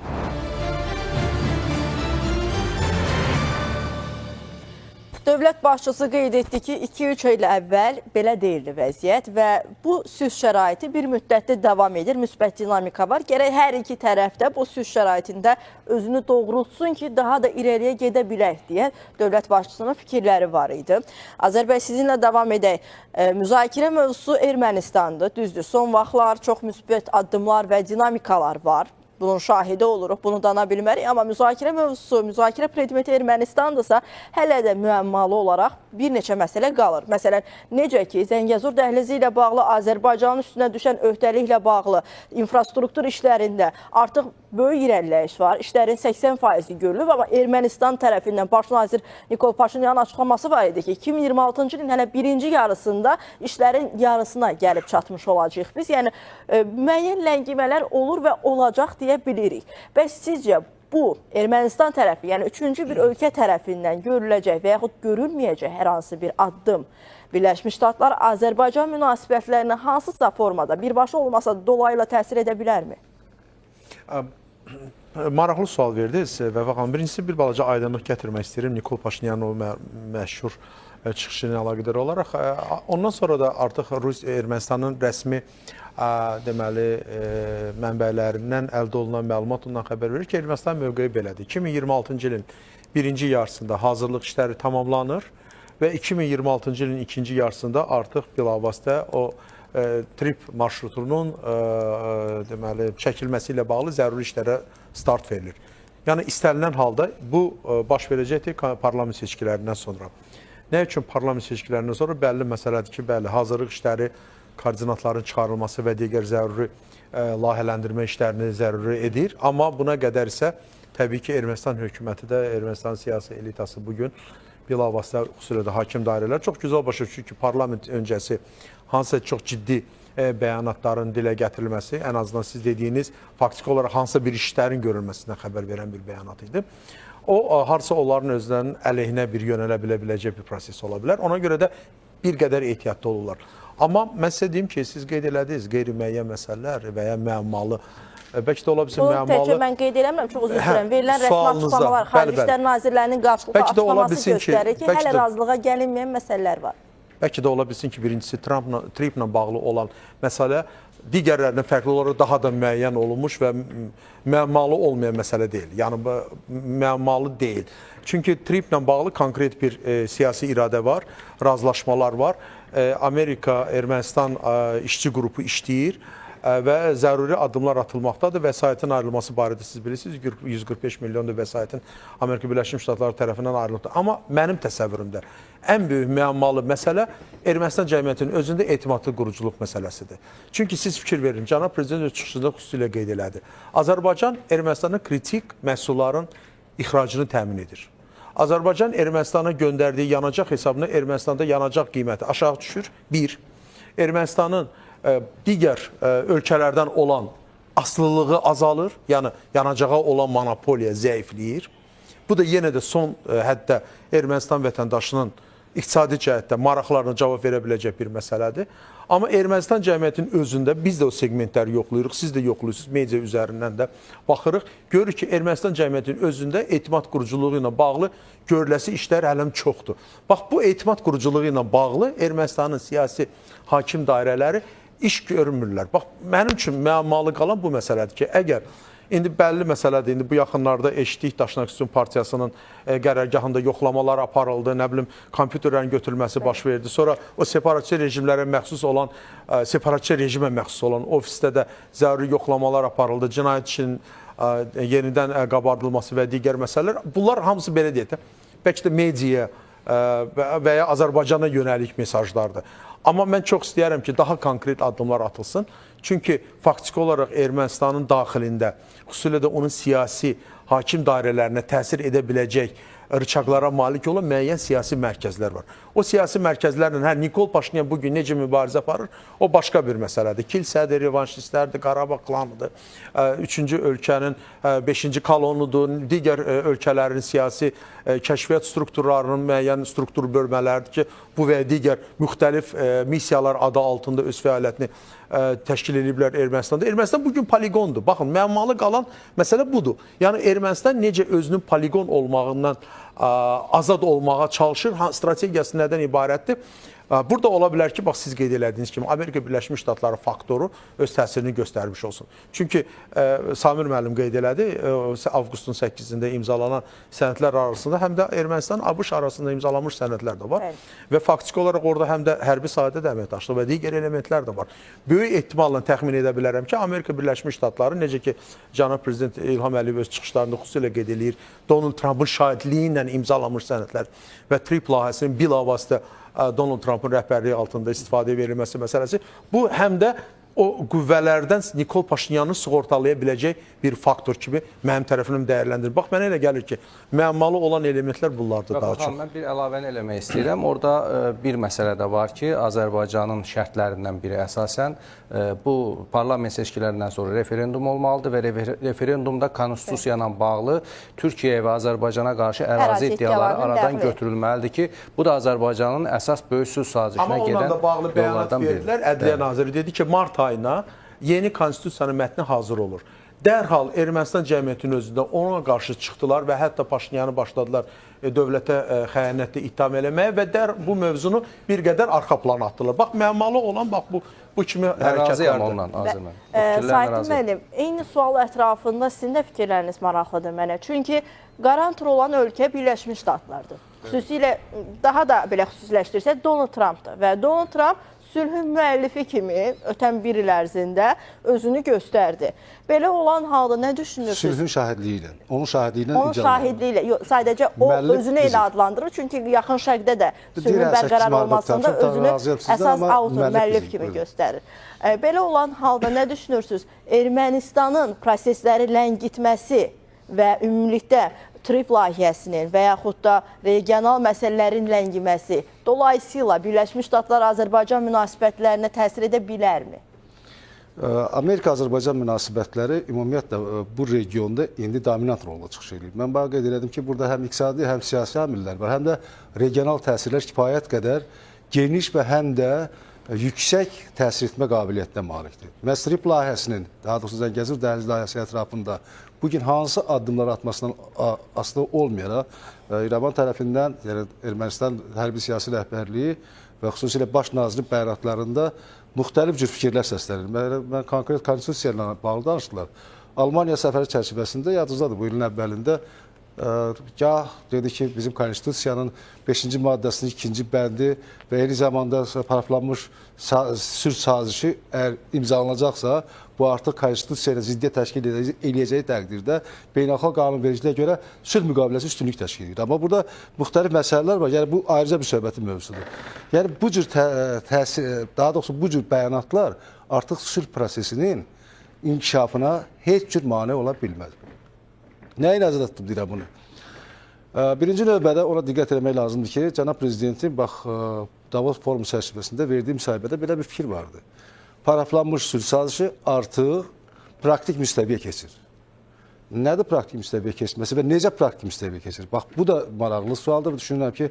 Dövlət başçısı qeyd etdi ki, 2-3 il əvvəl belə deyildi vəziyyət və bu sülh şəraiti bir müddətdə davam edir, müsbət dinamika var. Gərək hər iki tərəf də bu sülh şəraitində özünü doğrultsun ki, daha da irəliyə gedə bilək deyə dövlət başçısının fikirləri var idi. Azərbaycan sizinlə davam edək. Müzakirə mövzusu Ermənistandır, düzdür. Son vaxtlar çox müsbət addımlar və dinamikalar var. bunun şahidi oluruq, bunu dana bilmərik. Amma müzakirə mövzusu, müzakirə predmeti Ermənistandırsa, hələ də müəmmalı olaraq bir neçə məsələ qalır. Məsələn, necə ki, Zəngəzur dəhlizi ilə bağlı, Azərbaycanın üstünə düşən öhdəliklə bağlı infrastruktur işlərində artıq böyük irəliləyiş var. İşlərin 80%-i görülüb, amma Ermənistan tərəfindən baş nazir Nikol Paşinyanın açıqlaması var idi ki, 2026-cı ilin hələ birinci yarısında işlərin yarısına gəlib çatmış olacaq. Biz yəni müəyyən ləngimələr olur və olacaq deyə bilirik. Bəs sizcə bu Ermənistan tərəfi, yəni üçüncü bir ölkə tərəfindən görüləcək və yaxud görülməyəcək hər hansı bir addım Birləşmiş Ştatlar Azərbaycan münasibətlərinə hansısa formada birbaşa olmasa dolaylı təsir edə bilərmi? Maraqlı sual verdiniz Vəfa xanım. Birincisi bir balaca aydınlıq gətirmək istəyirəm Nikol Paşinyanın o məşhur çıxışı ilə əlaqədar olaraq. Ondan sonra da artıq Ermənistanın rəsmi deməli mənbələrindən əldə olunan məlumat ondan xəbər verir ki, Ermənistan mövqeyi belədir. 2026-cı ilin birinci yarısında hazırlıq işləri tamamlanır və 2026-cı ilin ikinci yarısında artıq bilavasitə o trip marşrutunun deməli çəkilməsi ilə bağlı zəruri işlərə start verilir. Yəni istənilən halda bu baş verəcəkdir parlament seçkilərindən sonra. Nə üçün parlament seçkilərindən sonra bəlli məsələdir ki, bəli, hazırlıq işləri, koordinatların çıxarılması və digər zəruri layihələndirmə işlərini zəruri edir. Amma buna qədər isə təbii ki, Ermənistan hökuməti də, Ermənistan siyasi elitası bugün bilavasitə xüsusilə də hakim dairələr çox gözəl başa düşür ki, parlament öncəsi hansısa çox ciddi bəyanatların dilə gətirilməsi, ən azından siz dediyiniz faktiki olaraq hansısa bir işlərin görülməsindən xəbər verən bir bəyanat idi. O, harsa onların özlərinin əleyhinə bir yönələ biləcək bir proses ola bilər. Ona görə də bir qədər ehtiyatlı olurlar. Amma mən sizə deyim ki, siz qeyd elədiniz qeyri-müəyyən məsələlər və ya müəmmalı. Bəlkə də ola bilsin müəmmalı. Bunu təkcə mən qeyd eləmirəm, çox üzr istəyirəm. Verilən rəsmi açıqlamalar, Xarici İşlər Nazirlərinin qarşılıqlı açıqlaması göstərir ki, hələ razılığa gəlinməyən məsələlər var. Bəlkə də ola bilsin ki, birincisi Trumpla bağlı olan məsələ digərlərindən fərqli olaraq daha da müəyyən olunmuş və müəmmalı olmayan məsələ deyil. Yəni, müəmmalı deyil. Çünki Trumpla bağlı konkret bir siyasi iradə var, razılaşmalar var. Amerika, Ermənistan işçi qrupu işləyir və zəruri addımlar atılmaqdadır. Vəsaitin ayrılması barədə siz bilirsiniz, 145 milyondur vəsaitin Amerika Birləşmiş Ştatları tərəfindən ayrılıqdır. Amma mənim təsəvvürümdə ən böyük müəmmalı məsələ Ermənistan cəmiyyətinin özündə etimadlı quruculuq məsələsidir. Çünki siz fikir verin, cənab prezident öz çıxışında xüsusilə qeyd elədi. Azərbaycan Ermənistanın kritik məhsulların ixracını təmin edir. Azərbaycan Ermənistana göndərdiyi yanacaq hesabına Ermənistanda yanacaq qiyməti aşağı düşür. Bir, Ermənistanın digər ölkələrdən olan asılılığı azalır, yəni yanacağa olan monopoliya zəifləyir. Bu da yenə də son həddə Ermənistan vətəndaşının iqtisadi cəhətdə maraqlarına cavab verə biləcək bir məsələdir. Amma Ermənistan cəmiyyətinin özündə biz də o segmentləri yoxlayırıq, siz də yoxlayırsınız, media üzərindən də baxırıq. Görürük ki, Ermənistan cəmiyyətinin özündə etimad quruculuğu ilə bağlı görüləsi işlər hələm çoxdur. Bax, bu etimad quruculuğu ilə bağlı Ermənistanın siyasi hakim dairələri iş görmürlər. Bax, mənim üçün müəmmalı qalan bu məsələdir ki, əgər indi bəlli məsələdir, indi bu yaxınlarda eşitdik Daşnaq Üstün Partiyasının qərargahında yoxlamalar aparıldı, nə bilim, kompüterlərin götürülməsi baş verdi. Sonra o separatçı rejimlərə məxsus olan, separatçı rejimə məxsus olan ofisdə də zəruri yoxlamalar aparıldı, cinayət işinin yenidən qabardılması və digər məsələlər. Bunlar hamısı belə deyək də, bəlkə də mediaya və ya Azərbaycana yönəlik mesajlardır. Amma mən çox istəyərəm ki, daha konkret addımlar atılsın. Çünki faktiki olaraq Ermənistanın daxilində, xüsusilə də onun siyasi hakim dairələrinə təsir edə biləcək rıçaqlara malik olan müəyyən siyasi mərkəzlər var. O siyasi mərkəzlərlə Nikol Paşinyan bugün necə mübarizə aparır, o başqa bir məsələdir. Kilsədir, revanşistlərdir, Qarabağ klanıdır, üçüncü ölkənin 5-ci kolonudur, digər ölkələrin siyasi kəşfiyyat strukturlarının müəyyən struktur bölmələridir ki, bu və digər müxtəlif missiyalar adı altında öz fəaliyyətini təşkil ediblər Ermənistanda. Ermənistan bugün poligondur. Baxın, müəmmalı qalan məsələ budur. Yəni, Ermənistan necə özünün poligon olmağından azad olmağa çalışır, strategiyası nədən ibarətdir? Burada ola bilər ki, bax siz qeyd elədiyiniz kimi Amerika Birləşmiş Ştatları faktoru öz təsirini göstərmiş olsun. Çünki Samir müəllim qeyd elədi, avqustun 8-də imzalanan sənədlər arasında həm də Ermənistan, ABŞ arasında imzalanmış sənədlər də var. Və faktiki olaraq orada həm də hərbi sahədə də əməkdaşlıq və digər elementlər də var. Böyük ehtimalla təxmin edə bilərəm ki, Amerika Birləşmiş Ştatları, necə ki, cənab prezident İlham Əliyev öz çıxışlarında xüsusilə qeyd eləyir, Donald Trumpın şahidliyi ilə imzalanmış sənədlər və TRIP layihəsinin bilavasitə Donald Trumpın rəhbərliyi altında istifadəyə verilməsi məsələsi, bu həm də o qüvvələrdən Nikol Paşinyanı sığortalaya biləcək bir faktor kimi mənim tərəfim dəyərləndirir. Bax, mənə elə gəlir ki, müəmmalı olan elementlər bunlardır daha çox. Mən bir əlavəni eləmək istəyirəm. Orada bir məsələ də var ki, Azərbaycanın şərtlərindən biri əsasən bu parlament seçkilərindən sonra referendum olmalıdır və referendumda konstitusiya ilə bağlı Türkiyəyə və Azərbaycana qarşı ərazi iddiaları aradan götürülməlidir ki, bu da Azərbaycanın əsas böyük sülh sazişinə gedən yollardan biridir. Amma onunla da bağlı bəyanat verdilər. Ədliyyə Naziri dedi ki, mart ayına yeni konstitusiyanın mətni hazır olur. Dərhal Ermənistan cəmiyyətinin özündə ona qarşı çıxdılar və hətta Paşinyanı başladılar dövlətə xəyanətlə ittiham eləməyə və bu mövzunu bir qədər arxa plana atdılar. Bax, müəmmalı olan bu kimi hərəkətlərdir. Sahib müəllim, eyni sual ətrafında sizin də fikirləriniz maraqlıdır mənə. Çünki qarantor olan ölkə Birləşmiş Ştatlardır. Xüsusilə, daha da belə xüsusiləşdirsək, Donald Trumpdır və Donald Trump sülhün müəllifi kimi ötən bir il ərzində özünü göstərdi. Belə olan halda nə düşünürsünüz? Sülhün şahidliyi ilə, onun şahidliyi ilə Onun şahidliyi ilə, yox, sadəcə o özünü elə adlandırır. Çünki yaxın şərqdə də sülhün bərqərar olmasında özünü əsas autor, müəllif kimi göstərir. Belə olan halda nə düşünürsünüz? Ermənistanın prosesləri ləngitməsi və ümumilikdə TRIP layihəsinin və yaxud da regional məsələlərin ləngiməsi dolayısıyla Birləşmiş Ştatlar Azərbaycan münasibətlərinə təsir edə bilərmi? Amerika-Azərbaycan münasibətləri ümumiyyətlə bu regionda indi dominant rolda çıxış edir. Mən bax qeyd elədim ki, burada həm iqtisadi, həm siyasi əmrlər var, həm də regional təsirlər kifayət qədər geniş və həm də yüksək təsir etmə qabiliyyətinə malikdir. Məhz TRIP layihəsinin, daha doğrusu Zəngəzur dəhlizi layihəsi ətrafında bugün hansı addımlar atmasından asılı olmayaraq İrəvan tərəfindən, yəni Ermənistan hərbi siyasi rəhbərliyi və xüsusilə baş nazirin bəyanatlarında müxtəlif cür fikirlər səslənir. Mən konkret konstitusiya ilə bağlı danışdılar. Almaniya səfəri çərçivəsində yadınızdadır, bu ilin əvvəlində gah dedi ki, bizim konstitusiyanın 5-ci maddəsinin 2-ci bəndi və eyni zamanda paraflanmış sülh sazişi əgər imzalanacaqsa, bu artıq konstitusiya ilə ziddiyyət təşkil edəcəyi təqdirdə beynəlxalq qanunvericiliyə görə sülh müqaviləsi üstünlük təşkil edir. Amma burada müxtəlif məsələlər var. Yəni bu ayrıca bir söhbətin mövzusudur. Yəni bu cür daha doğrusu bu cür bəyanatlar artıq sülh prosesinin inkişafına heç cür mane ola bilməz. Nəyi nəzərdə tutub deyirəm bunu? Birinci növbədə ona diqqət etmək lazımdır ki, cənab prezidentin bax Davos forumu çərçivəsində verdiyi müsahibədə belə bir fikir vardı. Paraflanmış sülh sazişi artıq praktik müstəviyə keçir. Nədir praktik müstəviyə keçməsi və necə praktik müstəviyə keçir? Bax, bu da maraqlı sualdır. Düşünürəm ki,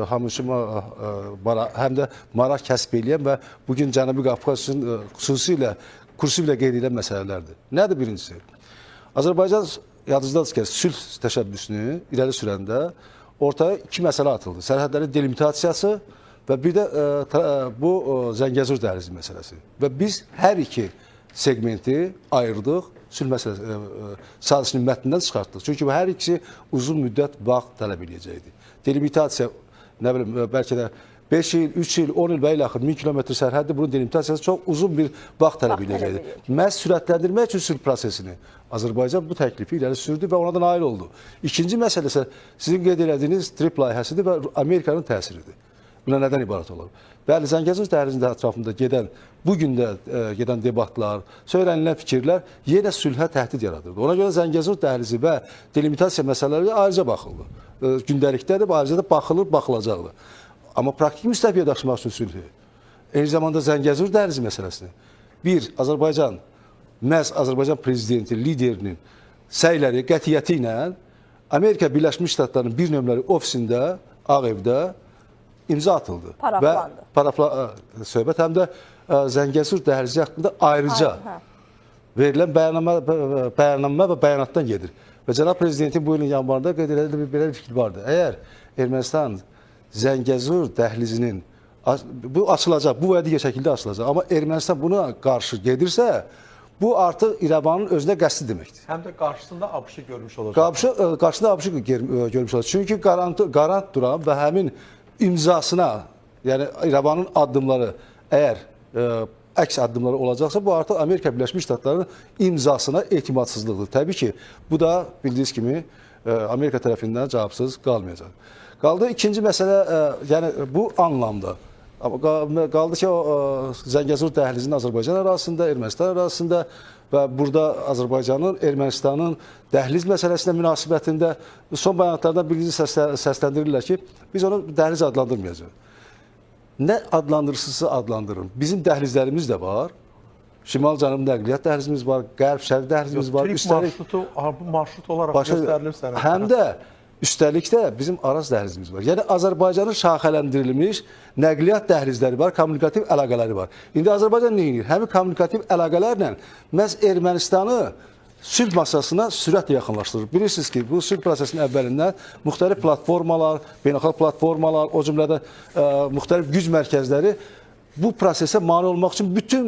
hamı üçün həm də maraq kəsb eləyən və bugün Cənubi Qafqaz üçün xüsusilə kursiv ilə qeyd edilən məsələlərdir. Nədir birincisi? Azərbaycan yadınızdadır ki, sülh təşəbbüsünü irəli sürəndə ortaya iki məsələ atıldı. Sərhədlərin delimitasiyası və bir də bu Zəngəzur dəhlizi məsələsi. Və biz hər iki segmenti ayırdıq, sülh sazişinin mətnindən çıxartdıq. Çünki bu hər ikisi uzun müddət vaxt tələb edəcəkdir. Delimitasiya, nə bilim, bəlkə də 5 il, 3 il, 10 il və ilə axır 1000 kilometr sərhəddir. Bunun delimitasiyası çox uzun bir vaxt tələb edəcəkdir. Məhz sürətləndirmək üçün sülh prosesini Azərbaycan bu təklifi irəli sürdü və ona da nail oldu. İkinci məsələ isə sizin qeyd elədiyiniz TRIP layihəsidir və Amerikanın təsiridir. Buna nədən ibarət olur? Bəli, Zəngəzur dəhlizində ətrafında bu gün də gedən debatlar, söylənilən fikirlər yenə sülhə təhdid yaradırdı. Ona görə Zəngəzur dəhlizi və delimitasiya məsələləri ayrıca baxıldı. Gündəlikdədir, ayrıca da baxılır, baxılacaqdır. Amma praktik müstəviyə daşımaq üçün sülhü, eyni zamanda Zəngəzur dəhlizi məsələsini məhz Azərbaycan prezidenti, liderinin səyləri, qətiyyəti ilə Amerika Birləşmiş Ştatlarının bir nömrəli ofisində, Ağ Evdə imza atıldı. Paraflandı. Söhbət həm də Zəngəzur dəhlizi haqqında ayrıca verilən bəyannamə və bəyanatdan gedir. Və cənab prezidentin bu ilin yanvarında qeyd elədiyi belə bir fikir vardı. Əgər Ermənistan Zəngəzur dəhlizinin Bu açılacaq, bu və digər şəkildə açılacaq. Amma Ermənistan buna qarşı gedirsə, bu artıq İrəvanın özünə qəsdi deməkdir. Həm də qarşısında ABŞ-ı görmüş olacaq. Qarşısında ABŞ-ı görmüş olacaq. Çünki qarant duran və həmin imzasına, yəni İrəvanın addımları əgər əks addımları olacaqsa, bu artıq Amerika Birləşmiş Ştatlarının imzasına etimadsızlıqdır. Təbii ki, bu da bildiyiniz kimi Amerika tərəfindən cavabsız qalmayacaq. Qaldı ikinci məsələ, yəni bu anlamda. Qaldı ki, o Zəngəzur dəhlizinin Azərbaycan ərazisində, Ermənistan ərazisində və burada Azərbaycanın, Ermənistanın dəhliz məsələsinə münasibətində son bəyanatlardan birini səsləndirirlər ki, biz onu dəhliz adlandırmayacaq. Nə adlandırırsınızsa adlandırın. Bizim dəhlizlərimiz də var. Şimal-Cənub nəqliyyat dəhlizimiz var, Qərb-Şərq dəhlizimiz var. Bu marşrut olaraq göstərilir sənə. Həm də üstəlik də bizim Araz dəhlizimiz var. Yəni Azərbaycanın şaxələndirilmiş nəqliyyat dəhlizləri var, kommunikativ əlaqələri var. İndi Azərbaycan nə edir? Həmin kommunikativ əlaqələrlə məhz Ermənistanı sülh masasına sürətlə yaxınlaşdırır. Bilirsiniz ki, bu sülh prosesinin əvvəlindən müxtəlif platformalar, beynəlxalq platformalar, o cümlədə müxtəlif güc mərkəzləri bu prosesə mane olmaq üçün bütün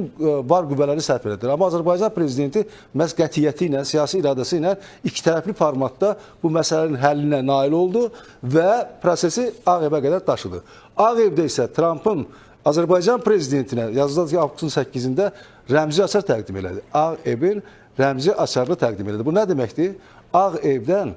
var qüvvələri sərf edir. Amma Azərbaycan prezidenti məhz qətiyyəti ilə, siyasi iradəsi ilə iki tərəfli formatda bu məsələnin həllinə nail oldu və prosesi Ağ Evə qədər daşıdı. Ağ Evdə isə Trumpın Azərbaycan prezidentinə yazılan ki, avqustun 8-də rəmzi açar təqdim elədi. Ağ Evin rəmzi açarını təqdim elədi. Bu nə deməkdir? Ağ Evdən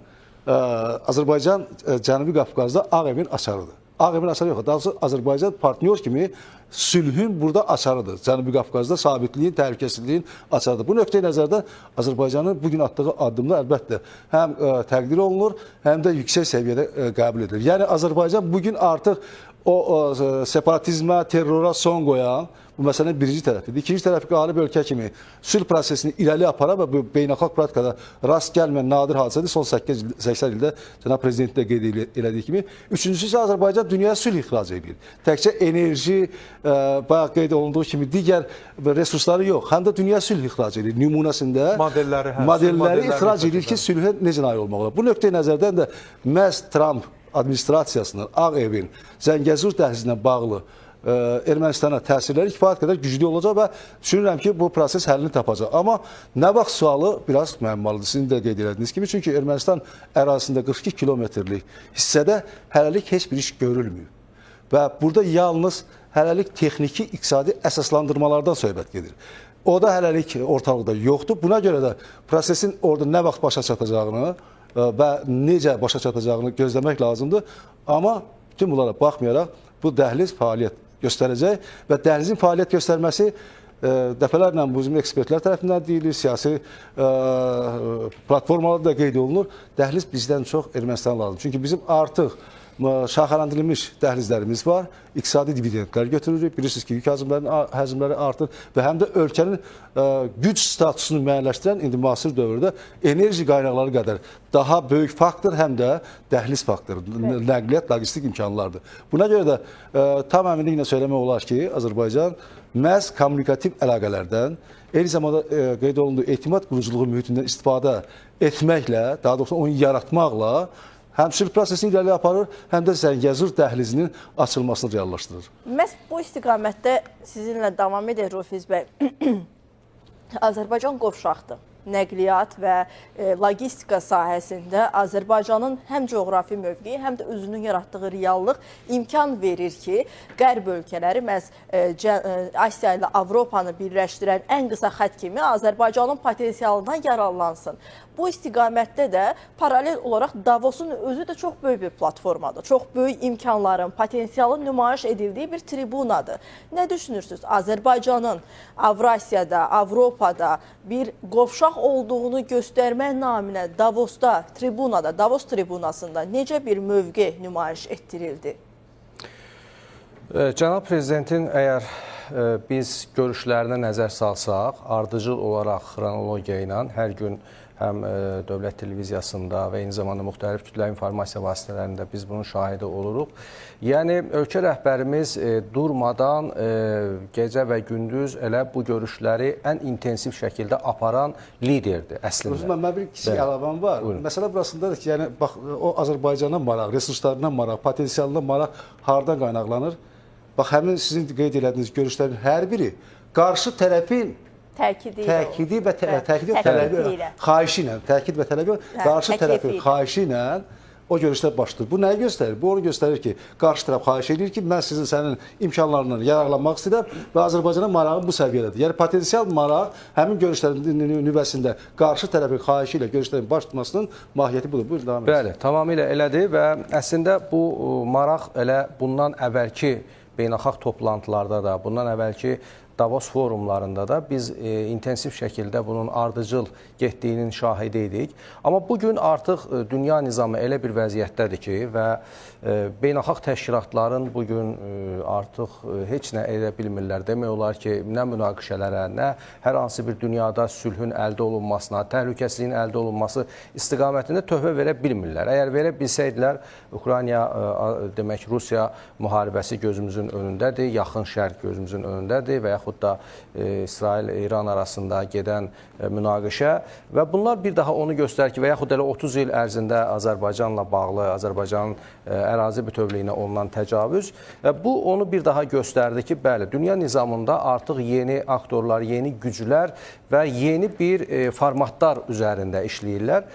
Azərbaycan Cənubi Qafqazda Ağ Evin açarıdır. Ağ Evin açarı yox, daha doğrusu Azərbaycan partnyor kimi sülhün burada açarıdır. Cənubi Qafqazda sabitliyin, təhlükəsizliyin açarıdır. Bu nöqteyi nəzərdən Azərbaycanın bugün atdığı addımlar əlbəttə həm təqdir olunur, həm də yüksək səviyyədə qəbul edilir. Yəni Azərbaycan bugün artıq o separatizmə, terrora son qoyan bu məsələnin birinci tərəfidir. İkinci tərəfi qalib ölkə kimi sülh prosesini irəli apara və bu beynəlxalq praktikada rast gəlməyən nadir hadisədir. Son 80 ildə Cənab Prezident də qeyd elədiyi kimi. Üçüncüsü isə Azərbaycan dünyaya sülh ixrac edir. Təkcə enerji, bayaq qeyd olunduğu kimi digər resursları yox, həm də dünya sülh ixrac edir. Nümunəsində modelləri ixrac edir ki, sülhə necə nail olmaq olar. Bu nöqteyi nəzərdən də məhz Trump administrasiyasının, Ağ Evin Zəngəzur dəhlizinə bağlı Ermənistana təsirləri kifayət qədər güclü olacaq və düşünürəm ki, bu proses həllini tapacaq. Amma nə vaxt sualı biraz müəmmalıdır, sizin də qeyd elədiyiniz kimi. Çünki Ermənistan ərazisində 42 kilometrlik hissədə hələlik heç bir iş görülmür. Və burada yalnız hələlik texniki, iqtisadi əsaslandırmalardan söhbət gedir. O da hələlik ortalıqda yoxdur. Buna görə də prosesin orada nə vaxt başa çatacağını və necə başa çatacağını gözləmək lazımdır. Amma bütün bunlara baxmayaraq bu dəhliz fəaliyyət göstərəcək və dəhlizin fəaliyyət göstərməsi dəfələrlə bu bizim ekspertlər tərəfindən deyilir, siyasi platformalarda da qeyd olunur. Dəhliz bizdən çox Ermənistan lazım. Çünki bizim artıq şaxələndirilmiş dəhlizlərimiz var, iqtisadi dividendlər götürürük. Bilirsiniz ki, yük həcmləri artır və həm də ölkənin güc statusunu müəyyənləşdirən indi müasir dövrdə enerji qaynaqları qədər daha böyük faktor həm də dəhliz faktoru, nəqliyyat, logistik imkanlardır. Buna görə də tam əminliklə söyləmək olar ki, Azərbaycan məhz kommunikativ əlaqələrdən, eyni zamanda qeyd olunduğu etimad quruculuğu mühitindən istifadə etməklə, daha doğrusu onu yaratmaqla həm sülh prosesini irəli aparır, həm də Zəngəzur dəhlizinin açılmasını reallaşdırır. Məhz bu istiqamətdə sizinlə davam edir Rufiz bəy. Azərbaycan qovşaqdır. Nəqliyyat və logistika sahəsində Azərbaycanın həm coğrafi mövqeyi, həm də özünün yaratdığı reallıq imkan verir ki, Qərb ölkələri məhz Asiya ilə Avropanı birləşdirən ən qısa xətt kimi Azərbaycanın potensialından yararlansın. Bu istiqamətdə də paralel olaraq Davosun özü də çox böyük bir platformadır. Çox böyük imkanların, potensialın nümayiş edildiyi bir tribunadır. Nə düşünürsünüz? Azərbaycanın Avrasiyada, Avropada bir qovşaq olduğunu göstərmək naminə Davosda, tribunada, Davos tribunasında necə bir mövqe nümayiş etdirildi? Cənab Prezidentin əgər biz görüşlərinə nəzər salsaq, ardıcıl olaraq xronologiya ilə hər gün həm dövlət televiziyasında və eyni zamanda müxtəlif kütləvi informasiya vasitələrində biz bunun şahidi oluruq. Yəni, ölkə rəhbərimiz durmadan gecə və gündüz elə bu görüşləri ən intensiv şəkildə aparan liderdir əslində. Mən bir kiçik əlavəm var. Buyurun. Məsələ burasındadır ki, yəni, bax, o Azərbaycana maraq, resurslarına maraq, potensialına maraq hardan qaynaqlanır? bax həmin sizin qeyd etdiyiniz görüşlərin hər biri qarşı tərəfin Təkidi və tələbi xahişi ilə, təkid və tələbi qarşı tərəfin xahişi ilə o görüşlər başlayır. Bu nəyi göstərir? Bu onu göstərir ki, qarşı tərəf xahiş edir ki, mən sənin imkanlarından yararlanmaq istəyirəm və Azərbaycana marağı bu səviyyədədir. Yəni potensial maraq həmin görüşlərin nüvəsində qarşı tərəfin xahişi ilə görüşlərin baş tutmasının mahiyyəti budur. Buyurun, davam edin. Bəli, tamamilə elədir və əslində bu maraq elə bundan əvvəlki beynəlxalq toplantılarda da, bundan əvvəlki Davos forumlarında da biz intensiv şəkildə bunun ardıcıl getdiyinin şahidi idik. Amma bugün artıq dünya nizamı elə bir vəziyyətdədir ki və beynəlxalq təşkilatların bugün artıq heç nə edə bilmirlər. Demək olar ki, nə münaqişələrə, nə hər hansı bir dünyada sülhün əldə olunmasına, təhlükəsizliyin əldə olunması istiqamətində töhfə verə bilmirlər. Əgər verə bilsəydilər, Ukrayna, demək Rusiya müharibəsi gözümüzün önündədir, Yaxın Şərq gözümüzün önündədir və yaxud da İsrail-İran arasında gedən münaqişə və bunlar bir daha onu göstərir ki, və yaxud elə 30 il ərzində Azərbaycanla bağlı, Azərbaycanın ərazi bütövlüyünə olunan təcavüz, bu onu bir daha göstərdi ki, bəli, dünya nizamında artıq yeni aktorlar, yeni güclər və yeni bir formatlar üzərində işləyirlər.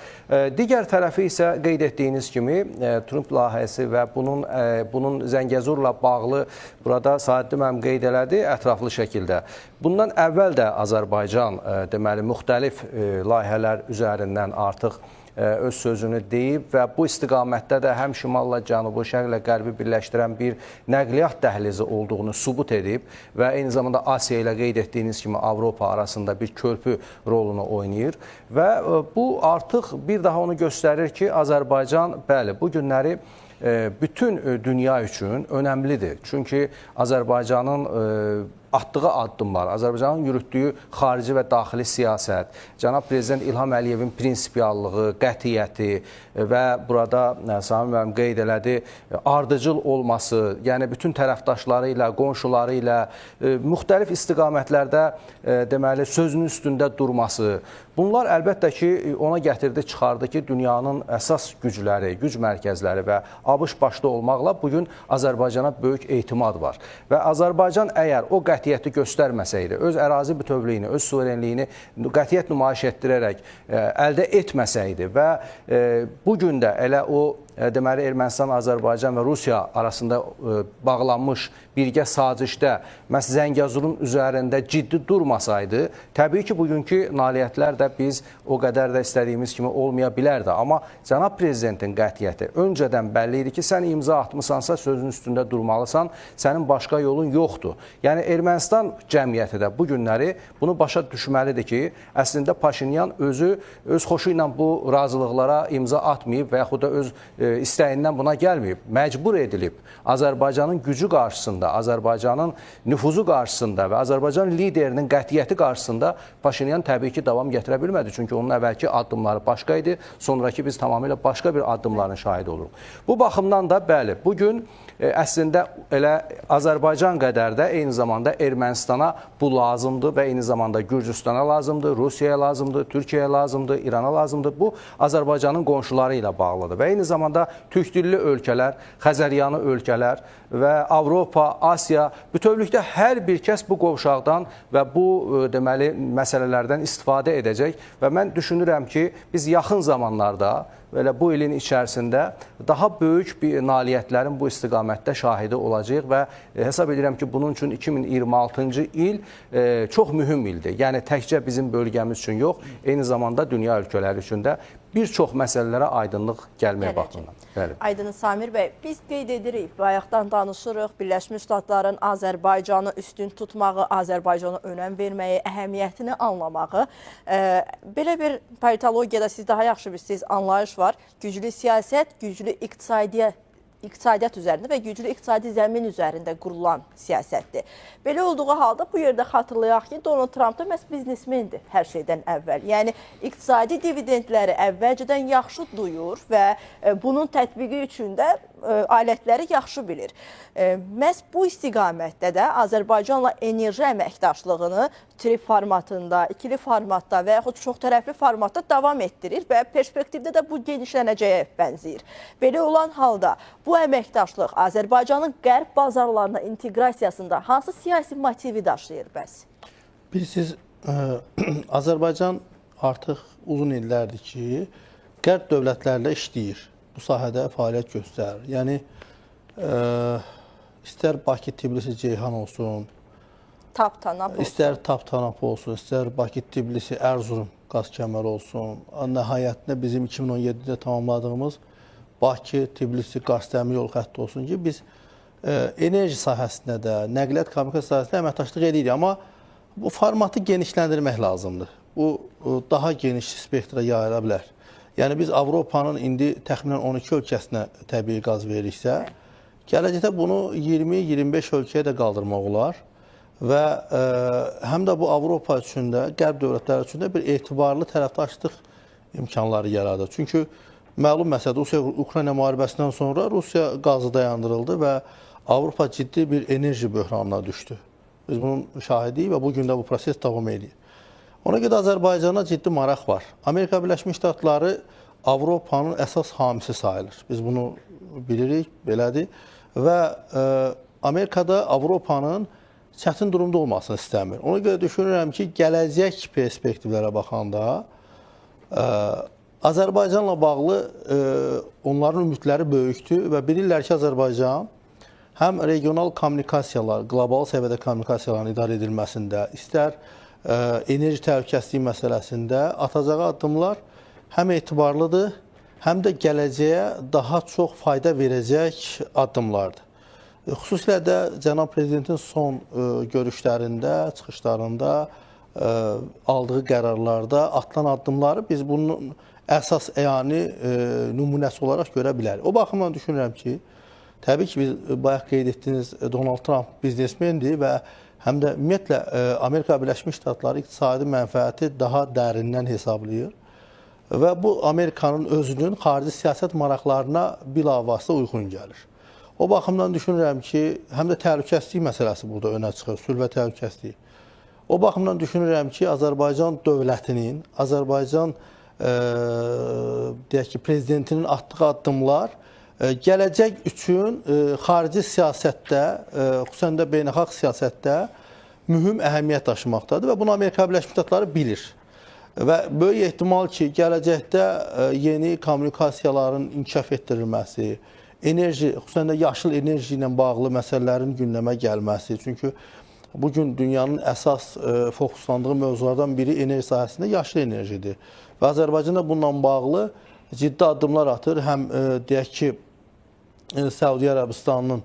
Digər tərəfi isə qeyd etdiyiniz kimi Trump layihəsi və bunun Zəngəzurla bağlı burada Saadlı müəllim qeyd elədi ətraflı şəkildə. Bundan əvvəl də Azərbaycan deməli müxtəlif layihələr üzərindən artıq öz sözünü deyib və bu istiqamətdə də həm şimalla cənubu, şərqlə qərbi birləşdirən bir nəqliyyat dəhlizi olduğunu sübut edib və eyni zamanda Asiya ilə qeyd etdiyiniz kimi Avropa arasında bir körpü rolunu oynayır və bu artıq bir daha onu göstərir ki, Azərbaycan, bəli, bu günləri bütün dünya üçün önəmlidir. Çünki Azərbaycanın atdığı addımlar, Azərbaycanın yürütdüyü xarici və daxili siyasət, cənab Prezident İlham Əliyevin prinsipiallığı, qətiyyəti və burada Sami müəllim qeyd elədi, ardıcıl olması, yəni bütün tərəfdaşları ilə, qonşuları ilə müxtəlif istiqamətlərdə deməli sözünün üstündə durması, bunlar əlbəttə ki, ona gətirdi, çıxardı ki, dünyanın əsas gücləri, güc mərkəzləri və ABŞ başda olmaqla bugün Azərbaycana böyük etimad var. Və Azərbaycan əgər o qətiyyəti göstərməsəydi, öz ərazi bütövlüyünü, öz suverenliyini qətiyyət nümayiş etdirərək əldə etməsəydi və bugün də elə o deməli Ermənistan, Azərbaycan və Rusiya arasında bağlanmış birgə sazişdə məhz Zəngəzurun üzərində ciddi durmasaydı, təbii ki, bugünkü nailiyyətlər də biz o qədər də istədiyimiz kimi olmaya bilərdi. Amma cənab Prezidentin qətiyyəti öncədən bəlli idi ki, sən imza atmısansa sözün üstündə durmalısan, sənin başqa yolun yoxdur. Yəni Ermənistan cəmiyyəti də bu günləri bunu başa düşməlidir ki, əslində Paşinyan özü öz xoşu ilə bu razılıqlara imza atmayıb və yaxud da öz istəyindən buna gəlməyib, məcbur edilib. Azərbaycanın gücü qarşısında, Azərbaycanın nüfuzu qarşısında və Azərbaycan liderinin qətiyyəti qarşısında Paşinyan təbii ki, davam gətirə bilmədi. Çünki onun əvvəlki addımları başqa idi, sonraki biz tamamilə başqa bir addımların şahidi oluruq. Bu baxımdan da bəli, bugün əslində elə Azərbaycan qədər də eyni zamanda Ermənistana bu lazımdır və eyni zamanda Gürcüstana lazımdır, Rusiyaya lazımdır, Türkiyəyə lazımdır, İrana lazımdır. Bu Azərbaycanın qonşuları ilə bağlıdır və eyni zamanda türk dilli ölkələr, Xəzəryanı ölkələr və Avropa, Asiya, bütövlükdə hər bir kəs bu qovşaqdan və bu deməli məsələlərdən istifadə edəcək və mən düşünürəm ki, biz yaxın zamanlarda belə bu ilin içərisində daha böyük bir nailiyyətlərin bu istiqamətdə şahidi olacaq və hesab edirəm ki, bunun üçün 2026-cı il çox mühüm ildir. Yəni təkcə bizim bölgəmiz üçün yox, eyni zamanda dünya ölkələri üçün də bir çox məsələlərə aydınlıq gəlməyə baxımından. Aydın Samir bəy, biz qeyd edirik, bayaqdan danışırıq, Birləşmiş Ştatların Azərbaycanı üstün tutmağı, Azərbaycana önəm verməyi, əhəmiyyətini anlamağı. Belə bir politologiyada siz daha yaxşı bilirsiniz, anlayış var. Güclü siyasət, güclü iqtisadiyyat üzərində və güclü iqtisadi zəmin üzərində qurulan siyasətdir. Belə olduğu halda bu yerdə xatırlayaq ki, Donald Trump da məhz biznesmendir hər şeydən əvvəl. Yəni, iqtisadi dividendləri əvvəlcədən yaxşı duyur və bunun tətbiqi üçün də alətləri yaxşı bilir. Məhz bu istiqamətdə də Azərbaycanla enerji əməkdaşlığını trip formatında, ikili formatda və yaxud çox tərəfli formatda davam etdirir və perspektivdə də bu genişlənəcəyə bənzəyir. Belə olan halda bu əməkdaşlıq Azərbaycanın qərb bazarlarına inteqrasiyasında hansı siyasi motivi daşıyır bəs? Bilirsiniz, Azərbaycan artıq uzun illərdir ki, qərb dövlətlərlə işləyir, bu sahədə fəaliyyət göstərir. Yəni, istər Bakı, Tbilisi, Ceyhan olsun, istər Taptanap olsun, istər Bakı, Tbilisi, Erzurum qaz kəməri olsun. Nəhayətində bizim 2017-də tamamladığımız Bakı, Tbilisi, qaz dəmir yolu xətti olsun ki, biz enerji sahəsində də, nəqliyyat kommunikasiya sahəsində əməkdaşlıq edirik. Amma bu formatı genişləndirmək lazımdır. Bu daha geniş spektra yayıla bilər. Yəni biz Avropanın indi təxminən 12 ölkəsinə təbii qaz veririksə, gələcəkdə bunu 20-25 ölkəyə də qaldırmaq olar. Və həm də bu Avropa üçün də, qərb dövlətləri üçün də bir etibarlı tərəfdaşlıq imkanları yaradır. Çünki məlum məsələdir, Rusiya-Ukrayna müharibəsindən sonra Rusiya qazı dayandırıldı və Avropa ciddi bir enerji böhranına düşdü. Biz bunun şahidiyik və bugün də bu proses davam edir. Ona görə Azərbaycana ciddi maraq var. Amerika Birləşmiş Ştatları Avropanın əsas hamisi sayılır. Biz bunu bilirik, belədir. Və Amerikada Avropanın çətin durumda olmasını istəmir. Ona görə düşünürəm ki, gələcək perspektivlərə baxanda Azərbaycanla bağlı onların ümidləri böyükdür və bilirlər ki, Azərbaycan həm regional kommunikasiyalar, qlobal səviyyədə kommunikasiyaların idarə edilməsində, istər enerji təhlükəsizliyi məsələsində atacağı addımlar həm etibarlıdır, həm də gələcəyə daha çox fayda verəcək addımlardır. Xüsusilə də Cənab Prezidentin son görüşlərində, çıxışlarında, aldığı qərarlarda atılan addımları biz bunun əsas əyani nümunəsi olaraq görə bilərik. O baxımdan düşünürəm ki, təbii ki, biz bayaq qeyd etdiyiniz Donald Trump biznesmendir və həm də ümumiyyətlə Amerika Birləşmiş Ştatları iqtisadi mənfəəti daha dərindən hesablayır və bu Amerikanın özünün xarici siyasət maraqlarına bilavasitə uyğun gəlir. O baxımdan düşünürəm ki, həm də təhlükəsizlik məsələsi burada önə çıxır, sülh və təhlükəsizlik. O baxımdan düşünürəm ki, Azərbaycan dövlətinin, Azərbaycan deyək ki, prezidentinin atdığı addımlar gələcək üçün xarici siyasətdə, xüsusən də beynəlxalq siyasətdə mühüm əhəmiyyət daşımaqdadır və bunu Amerika Birləşmiş Ştatları bilir. Və böyük ehtimal ki, gələcəkdə yeni kommunikasiyaların inkişaf etdirilməsi, enerji, xüsusən də yaşıl enerji ilə bağlı məsələlərin gündəmə gəlməsi. Çünki bugün dünyanın əsas fokuslandığı mövzulardan biri enerji sahəsində yaşıl enerjidir. Və Azərbaycan da bununla bağlı ciddi addımlar atır. Həm deyək ki, Səudiyyə Ərəbistanının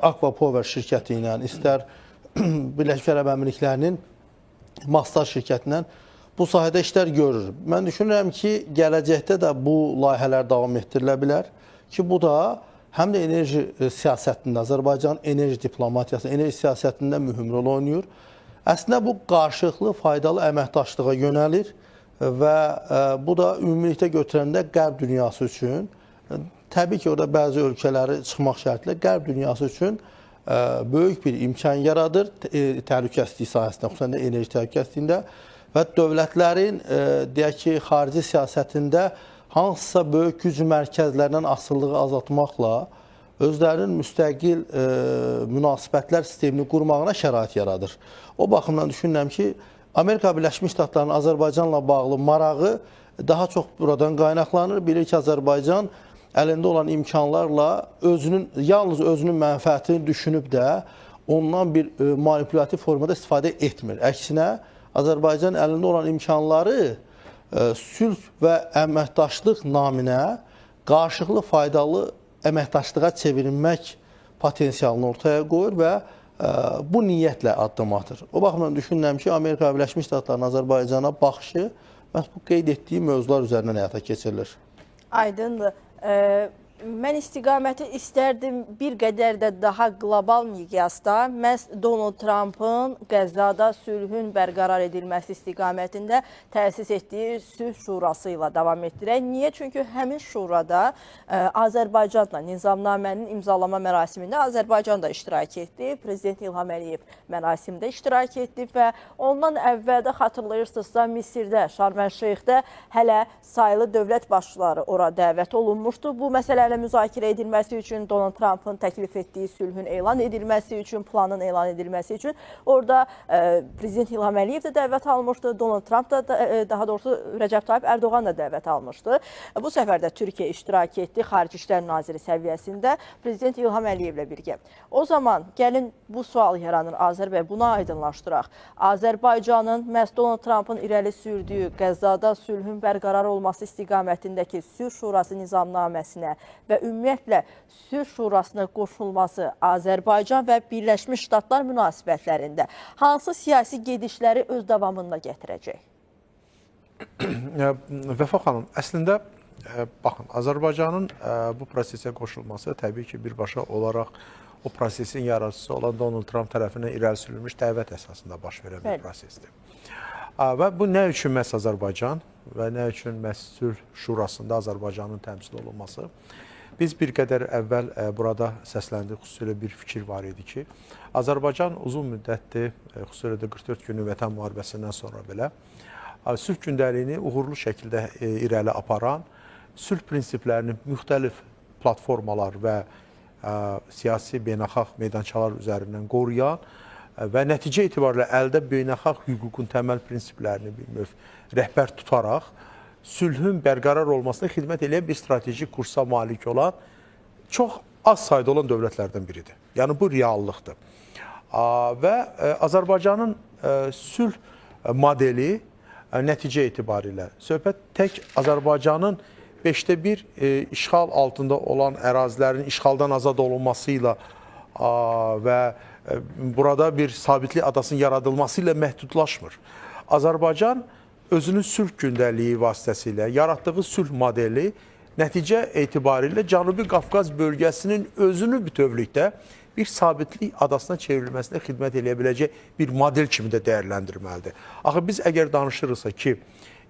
Aqua Power şirkəti ilə, istər Birləşmiş Ərəb Əmirliklərinin Mastar şirkətindən bu sahədə işlər görür. Mən düşünürəm ki, gələcəkdə də bu layihələr davam etdirilə bilər. Ki, bu da həm də enerji siyasətində, Azərbaycanın enerji diplomatiyası, enerji siyasətində mühüm rol oynayır. Əslində, bu qarşılıqlı, faydalı əməkdaşlığa yönəlir və bu da ümumilikdə götürəndə qərb dünyası üçün, təbii ki, orada bəzi ölkələri çıxmaq şərtilə qərb dünyası üçün böyük bir imkan yaradır təhlükəsizlik sahəsində, xüsusən də enerji təhlükəsizliyində və dövlətlərin, deyək ki, xarici siyasətində hansısa böyük güc mərkəzlərindən asılılığı azaltmaqla özlərinin müstəqil münasibətlər sistemini qurmağına şərait yaradır. O baxımdan düşünürəm ki, Amerika Birləşmiş Ştatlarının Azərbaycanla bağlı marağı daha çox buradan qaynaqlanır. Bilir ki, Azərbaycan əlində olan imkanlarla yalnız özünün mənfəətini düşünüb də ondan bir manipulativ formada istifadə etmir. Əksinə, Azərbaycan əlində olan imkanları sülh və əməkdaşlıq naminə qarşılıqlı faydalı əməkdaşlığa çevrilmək potensialını ortaya qoyur və bu niyyətlə addım atır. O baxımdan düşünürəm ki, Amerika Birləşmiş Ştatlarının Azərbaycana baxışı məhz bu qeyd etdiyi mövzular üzərindən həyata keçirilir. Aydındır. Mən istiqaməti istərdim bir qədər də daha qlobal miqyasda məhz Donald Trumpın Qəzzada sülhün bərqərar edilməsi istiqamətində təsis etdiyi sülh şurası ilə davam etdirək. Niyə? Çünki həmin şurada Azərbaycanla nizamnamənin imzalama mərasimində Azərbaycan da iştirak etdi. Prezident İlham Əliyev mərasimdə iştirak etdi və ondan əvvəldə xatırlayırsınızsa Misirdə, Şarm-el-Şeyxdə hələ sayılı dövlət başçıları ora dəvət olunmuşdu. Bu məsələlə müzakirə edilməsi üçün, Donald Trumpın təklif etdiyi sülhün elan edilməsi üçün, planın elan edilməsi üçün orada Prezident İlham Əliyev də dəvət almışdı, Donald Trump da, daha doğrusu Rəcəb Tayyip Ərdoğan da dəvət almışdı. Bu səfər də Türkiyə iştirak etdi, Xarici İşlər Naziri səviyyəsində Prezident İlham Əliyevlə birgə. O zaman gəlin bu sual yaranır, Azər bəy, buna aydınlaşdıraq. Azərbaycanın məhz Donald Trumpın irəli sürdüyü Qəzzada sülhün bərqərar olması istiqamətindəki Sülh Şurası nizamnaməsinə və ümumiyyətlə Sülh Şurasına qoşulması Azərbaycan və Birləşmiş Ştatlar münasibətlərində hansı siyasi gedişləri öz davamında gətirəcək? Vəfa xanım, əslində baxın, Azərbaycanın bu prosesə qoşulması təbii ki, birbaşa olaraq o prosesin yaradıcısı olan Donald Trump tərəfindən irəli sürülmüş dəvət əsasında baş verən bir prosesdir. Və bu nə üçün məhz Azərbaycan və nə üçün məhz Sülh Şurasında Azərbaycanın təmsil olunması? Biz bir qədər əvvəl burada səsləndik, xüsusilə bir fikir var idi ki, Azərbaycan uzun müddətdir, xüsusilə də 44 günlük Vətən müharibəsindən sonra belə, sülh gündəliyini uğurlu şəkildə irəli aparan, sülh prinsiplərinin müxtəlif platformalar və siyasi beynəlxalq meydançalar üzərindən qoruyan və nəticə etibarilə əldə beynəlxalq hüququn təməl prinsiplərini bir növ rəhbər tutaraq, sülhün bərqərar olmasına xidmət edən bir strateji kursa malik olan çox az sayda olan dövlətlərdən biridir. Yəni bu reallıqdır. Və Azərbaycanın sülh modeli nəticə etibarilə söhbət tək Azərbaycanın 5də 1 işğal altında olan ərazilərin işğaldan azad olunması ilə və burada bir sabitlik adasının yaradılması ilə məhdudlaşmır. Azərbaycan özünün sülh gündəliyi vasitəsilə yaratdığı sülh modeli nəticə etibarilə Cənubi Qafqaz bölgəsinin özünü bütövlükdə bir sabitlik adasına çevrilməsinə xidmət edə biləcək bir model kimi də dəyərləndirməlidir. Axı biz əgər danışırıqsa ki,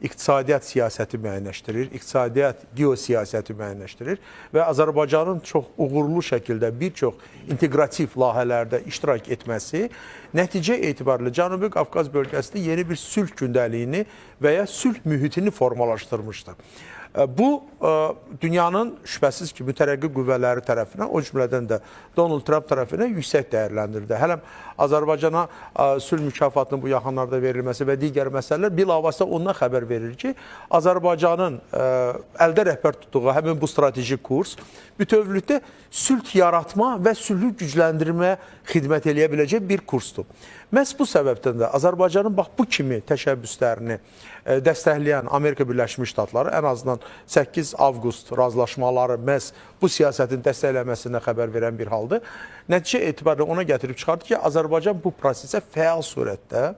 iqtisadiyyat siyasəti müəyyənləşdirir, iqtisadiyyat geosiyasəti müəyyənləşdirir və Azərbaycanın çox uğurlu şəkildə bir çox inteqrativ layihələrdə iştirak etməsi nəticə etibarilə Cənubi Qafqaz bölgəsində yeni bir sülh gündəliyini və ya sülh mühitini formalaşdırmışdır. Bu, dünyanın şübhəsiz ki, mütərəqqi qüvvələri tərəfindən, o cümlədən də Donald Trump tərəfindən yüksək dəyərləndirildi. Hələm Azərbaycana sülh mükafatının bu yaxınlarda verilməsi və digər məsələlər bilavasitə ondan xəbər verir ki, Azərbaycanın əldə rəhbər tutduğu həmin bu strateji kurs bütövlükdə sülh yaratma və sülhü gücləndirməyə xidmət eləyə biləcək bir kursdur. Məhz bu səbəbdən də Azərbaycanın bax bu kimi təşəbbüslərini dəstəkləyən Amerika Birləşmiş Ştatları ən azından 8 avqust razılaşmaları məhz bu siyasətin dəstəkləməsindən xəbər verən bir haldır. Nəticə etibarilə ona gətirib çıxardı ki, Azərbaycan bu prosesə fəal surətdə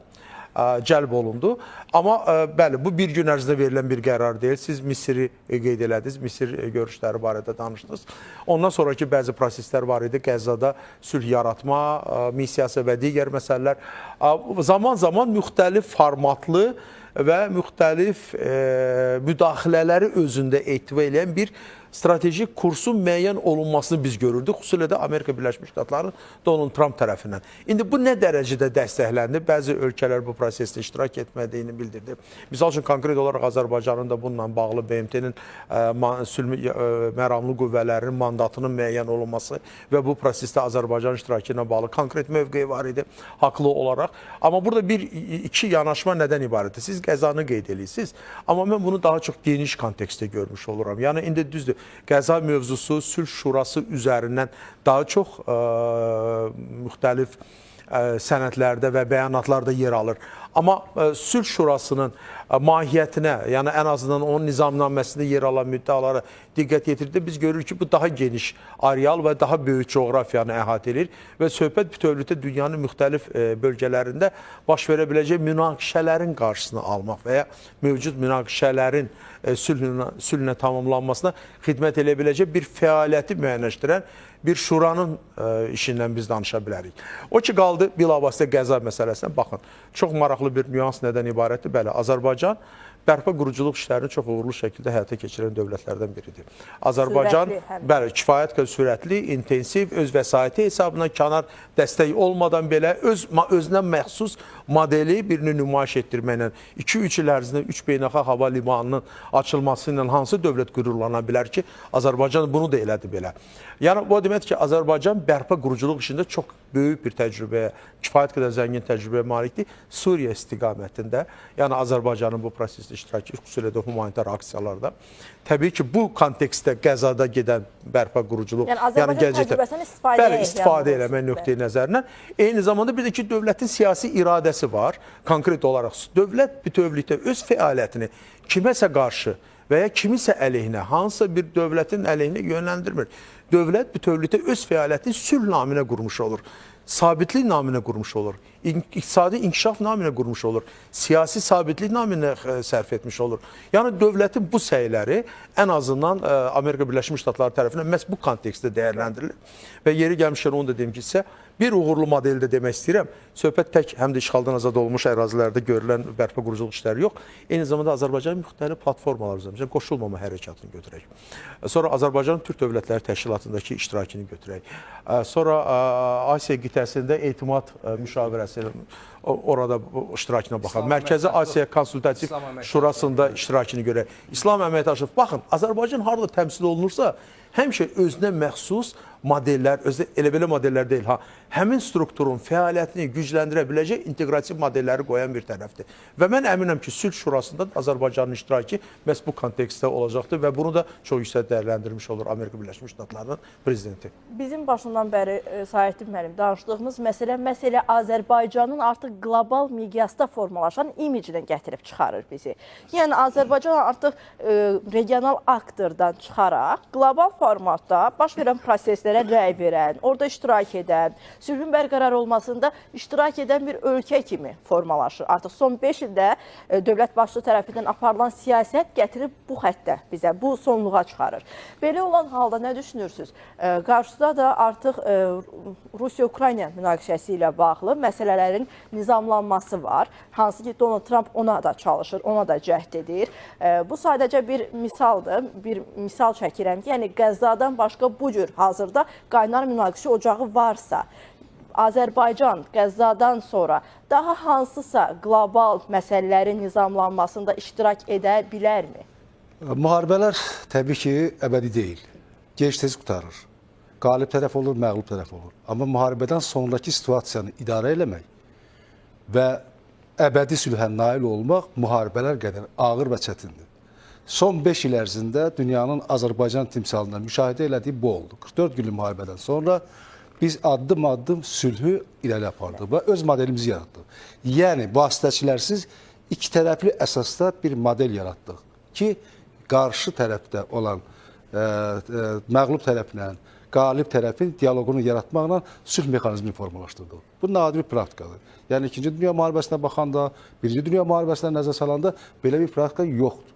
cəlb olundu. Amma bəli, bu bir gün ərzində verilən bir qərar deyil. Siz Misiri qeyd elədiniz, Misir görüşləri barədə danışdınız. Ondan sonraki bəzi proseslər var idi. Qəzzada sülh yaratma missiyası və digər məsələlər. Zaman-zaman müxtəlif formatlı və müxtəlif müdaxilələri özündə ehtiva edən bir stratejik kursun müəyyən olunmasını biz görürdük. Xüsusilə də Amerika Birləşmiş Ştatlarının Donald Trump tərəfindən. İndi bu nə dərəcədə dəstəkləndi? Bəzi ölkələr bu prosesdə iştirak etmədiyini bildirdi. Misal üçün, konkret olaraq Azərbaycanın da bununla bağlı BMT-nin sülh məramlı qüvvələrinin mandatının müəyyən olunması və bu prosesdə Azərbaycan iştirakı ilə bağlı konkret mövqeyi var idi, haqlı olaraq. Amma burada iki yanaşma nədən ibarətdir? Siz Qəzzanı qeyd edirsiniz, amma mən bunu daha çox geniş kontekstdə görmüş oluram. Yəni, indi düzdür. Qəzza mövzusu Sülh Şurası üzərindən daha çox müxtəlif sənədlərdə və bəyanatlarda yer alır. Amma Sülh Şurasının mahiyyətinə, yəni ən azından onun nizamnaməsində yer alan müddəalara diqqət yetirdi. Biz görürük ki, bu daha geniş areal və daha böyük coğrafiyanı əhatə edir və söhbət bütövlükdə dünyanın müxtəlif bölgələrində baş verə biləcək münaqişələrin qarşısını almaq və ya mövcud münaqişələrin sülhlə tamamlanmasına xidmət edə biləcək bir fəaliyyəti müəyyənləşdirən bir şuranın işindən biz danışa bilərik. O ki, qaldı bilavasitə Qəzza məsələsinə. Baxın, çox maraqlı bir nüans nədən ibarətdir? Bəli, Azərbaycan bərpa quruculuq işlərini çox uğurlu şəkildə həyata keçirən dövlətlərdən biridir. Azərbaycan, bəli, kifayət qədər sürətli, intensiv, öz vəsaiti hesabına kənar dəstək olmadan belə özünə məxsus modeli birini nümayiş etdirməklə 2-3 il ərzində 3 beynəlxalq hava limanının açılması ilə hansı dövlət qürurlana bilər ki, Azərbaycan bunu da elədi belə. Yəni, bu deməkdir ki, Azərbaycan bərpa quruculuq işində çox böyük bir təcrübəyə, kifayət qədər zəngin təcrübəyə malikdir. Suriya istiqamətində, yəni Azərbaycanın bu prosesdə iştirakı, xüsusilə də humanitar aksiyalarda. Təbii ki, bu kontekstdə Qəzzada gedən bərpa quruculuq, yəni Azərbaycan təcrübəsini istifadə eləmək nöqteyi nəzərindən. Eyni zamanda bir də ki, dövlətin siyasi iradəsi var. Konkret olaraq dövlət bütövlükdə öz fəaliyyətini kiməsə qarşı və ya kimisə əleyhinə, hansısa bir dövlətin əleyhinə yönləndirmir. Dövlət bütövlükdə öz fəaliyyətini sülh naminə qurmuş olur, sabitlik naminə qurmuş olur, iqtisadi inkişaf naminə qurmuş olur, siyasi sabitlik naminə sərf etmiş olur. Yəni, dövlətin bu səyləri ən azından Amerika Birləşmiş Ştatları tərəfindən məhz bu kontekstdə dəyərləndirilir. Və yeri gəlmişkən onu da deyim ki, sizə bir uğurlu modeli də demək istəyirəm. Söhbət tək həm də işğaldan azad olmuş ərazilərdə görülən bərpa quruculuq işləri yox, eyni zamanda Azərbaycanın müxtəlif platformalar üzrə qoşulmama hərəkatını götürək. Sonra Azərbaycanın Türk Dövlətləri Təşkilatındakı iştirakını götürək. Sonra Asiya qitəsində etimad müşavirəsinin orada iştirakına baxaq. Mərkəzi Asiya Konsultativ Şurasında iştirakını görək. İslam əməkdaşlıq. Baxın, Azərbaycan harada təmsil olunursa, həmişə özünə məxsus modellər, elə belə modellər deyil, həmin strukturun fəaliyyətini gücləndirə biləcək inteqrativ modelləri qoyan bir tərəfdir. Və mən əminəm ki, Sülh Şurasında Azərbaycanın iştirakı məhz bu kontekstdə olacaqdır və bunu da çox yüksək dəyərləndirmiş olur Amerika Birləşmiş Ştatlarının prezidenti. Bizim başından bəri Saidin müəllim danışdığımız məsələ Azərbaycanın artıq qlobal miqyasda formalaşan imiclə gətirib çıxarır bizi. Yəni, Azərbaycan artıq regional aktordan çıxaraq, qlobal formatda baş verən proseslərə rəy verən, orada iştirak edən, sülhün bərqərar olmasında iştirak edən bir ölkə kimi formalaşır. Artıq son 5 ildə dövlət başçısı tərəfindən aparılan siyasət gətirib bu xəttə bizə, bu sonluğa çıxarır. Belə olan halda nə düşünürsünüz? Qarşıda da artıq Rusiya-Ukrayna münaqişəsi ilə bağlı məsələlərin nizamlanması var. Hansı ki, Donald Trump ona da çalışır, ona da cəhd edir. Bu sadəcə bir misaldır, bir misal çəkirəm ki, yəni Qəzzadan başqa bu cür hazırda qaynar münaqişə ocağı varsa, Azərbaycan Qəzzadan sonra daha hansısa qlobal məsələlərin nizamlanmasında iştirak edə bilərmi? Müharibələr təbii ki, əbədi deyil. Gec-tez qutarır. Qalib tərəf olur, məğlub tərəf olur. Amma müharibədən sonraki situasiyanı idarə eləmək və əbədi sülhə nail olmaq müharibələr qədər ağır və çətindir. Son 5 il ərzində dünyanın Azərbaycan timsalında müşahidə elədiyi bu oldu. 44 günlük müharibədən sonra biz addım-addım sülhü irəli apardıq və öz modelimizi yaratdıq. Yəni, vasitəçilərsiz iki tərəfli əsasda bir model yaratdıq ki, qarşı tərəfdə olan məğlub tərəflə, qalib tərəfin diyaloqunu yaratmaqla sülh mexanizmini formalaşdırdıq. Bu nadir bir praktikadır. Yəni, 2-ci Dünya müharibəsinə baxanda, 1-ci Dünya müharibəsinə nəzər salanda belə bir praktika yoxdur.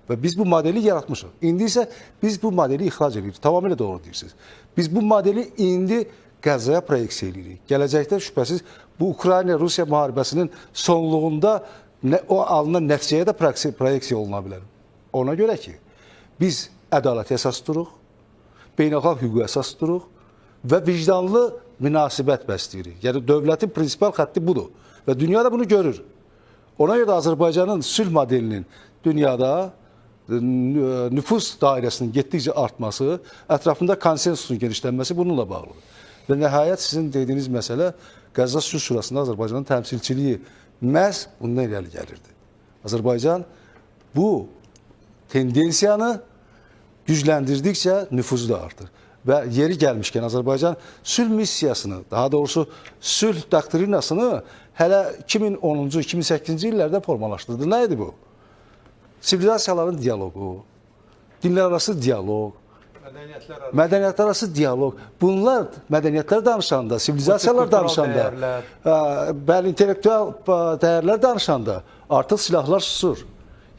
Və biz bu modeli yaratmışıq. İndi isə biz bu modeli ixrac edirik. Tamamilə doğru deyirsiniz. Biz bu modeli indi Qəzzaya proyeksiya edirik. Gələcəkdə şübhəsiz bu Ukrayna-Rusiya müharibəsinin sonluğunda o alınan nəticəyə də proyeksiya oluna bilər. Ona görə ki, biz ədalət əsas duruq, beynəlxalq hüquq əsas duruq və vicdanlı münasibət bəsləyirik. Yəni, dövlətin prinsipal xətti budur və dünya da bunu görür. Ona görə Azərbaycanın sülh modelinin dünyada nüfus dairəsinin getdikcə artması, ətrafında konsensusun genişlənməsi bununla bağlıdır. Və nəhayət sizin dediyiniz məsələ Qəzza Sülh Şurasında Azərbaycanın təmsilçiliyi məhz bundan irəli gəlirdi. Azərbaycan bu tendensiyanı gücləndirdikcə nüfuzu da artır. Və yeri gəlmişkən Azərbaycan sülh missiyasını, daha doğrusu sülh doktrinasını hələ 2010-cu, 2008-ci illərdə formalaşdırdı. Nə idi bu? sivilizasiyaların dialoqu, dinlərarası dialoq, mədəniyyətlərarası dialoq. Bunlar mədəniyyətlər danışanda, sivilizasiyalar danışanda, bəli, intellektual dəyərlər danışanda artıq silahlar susur.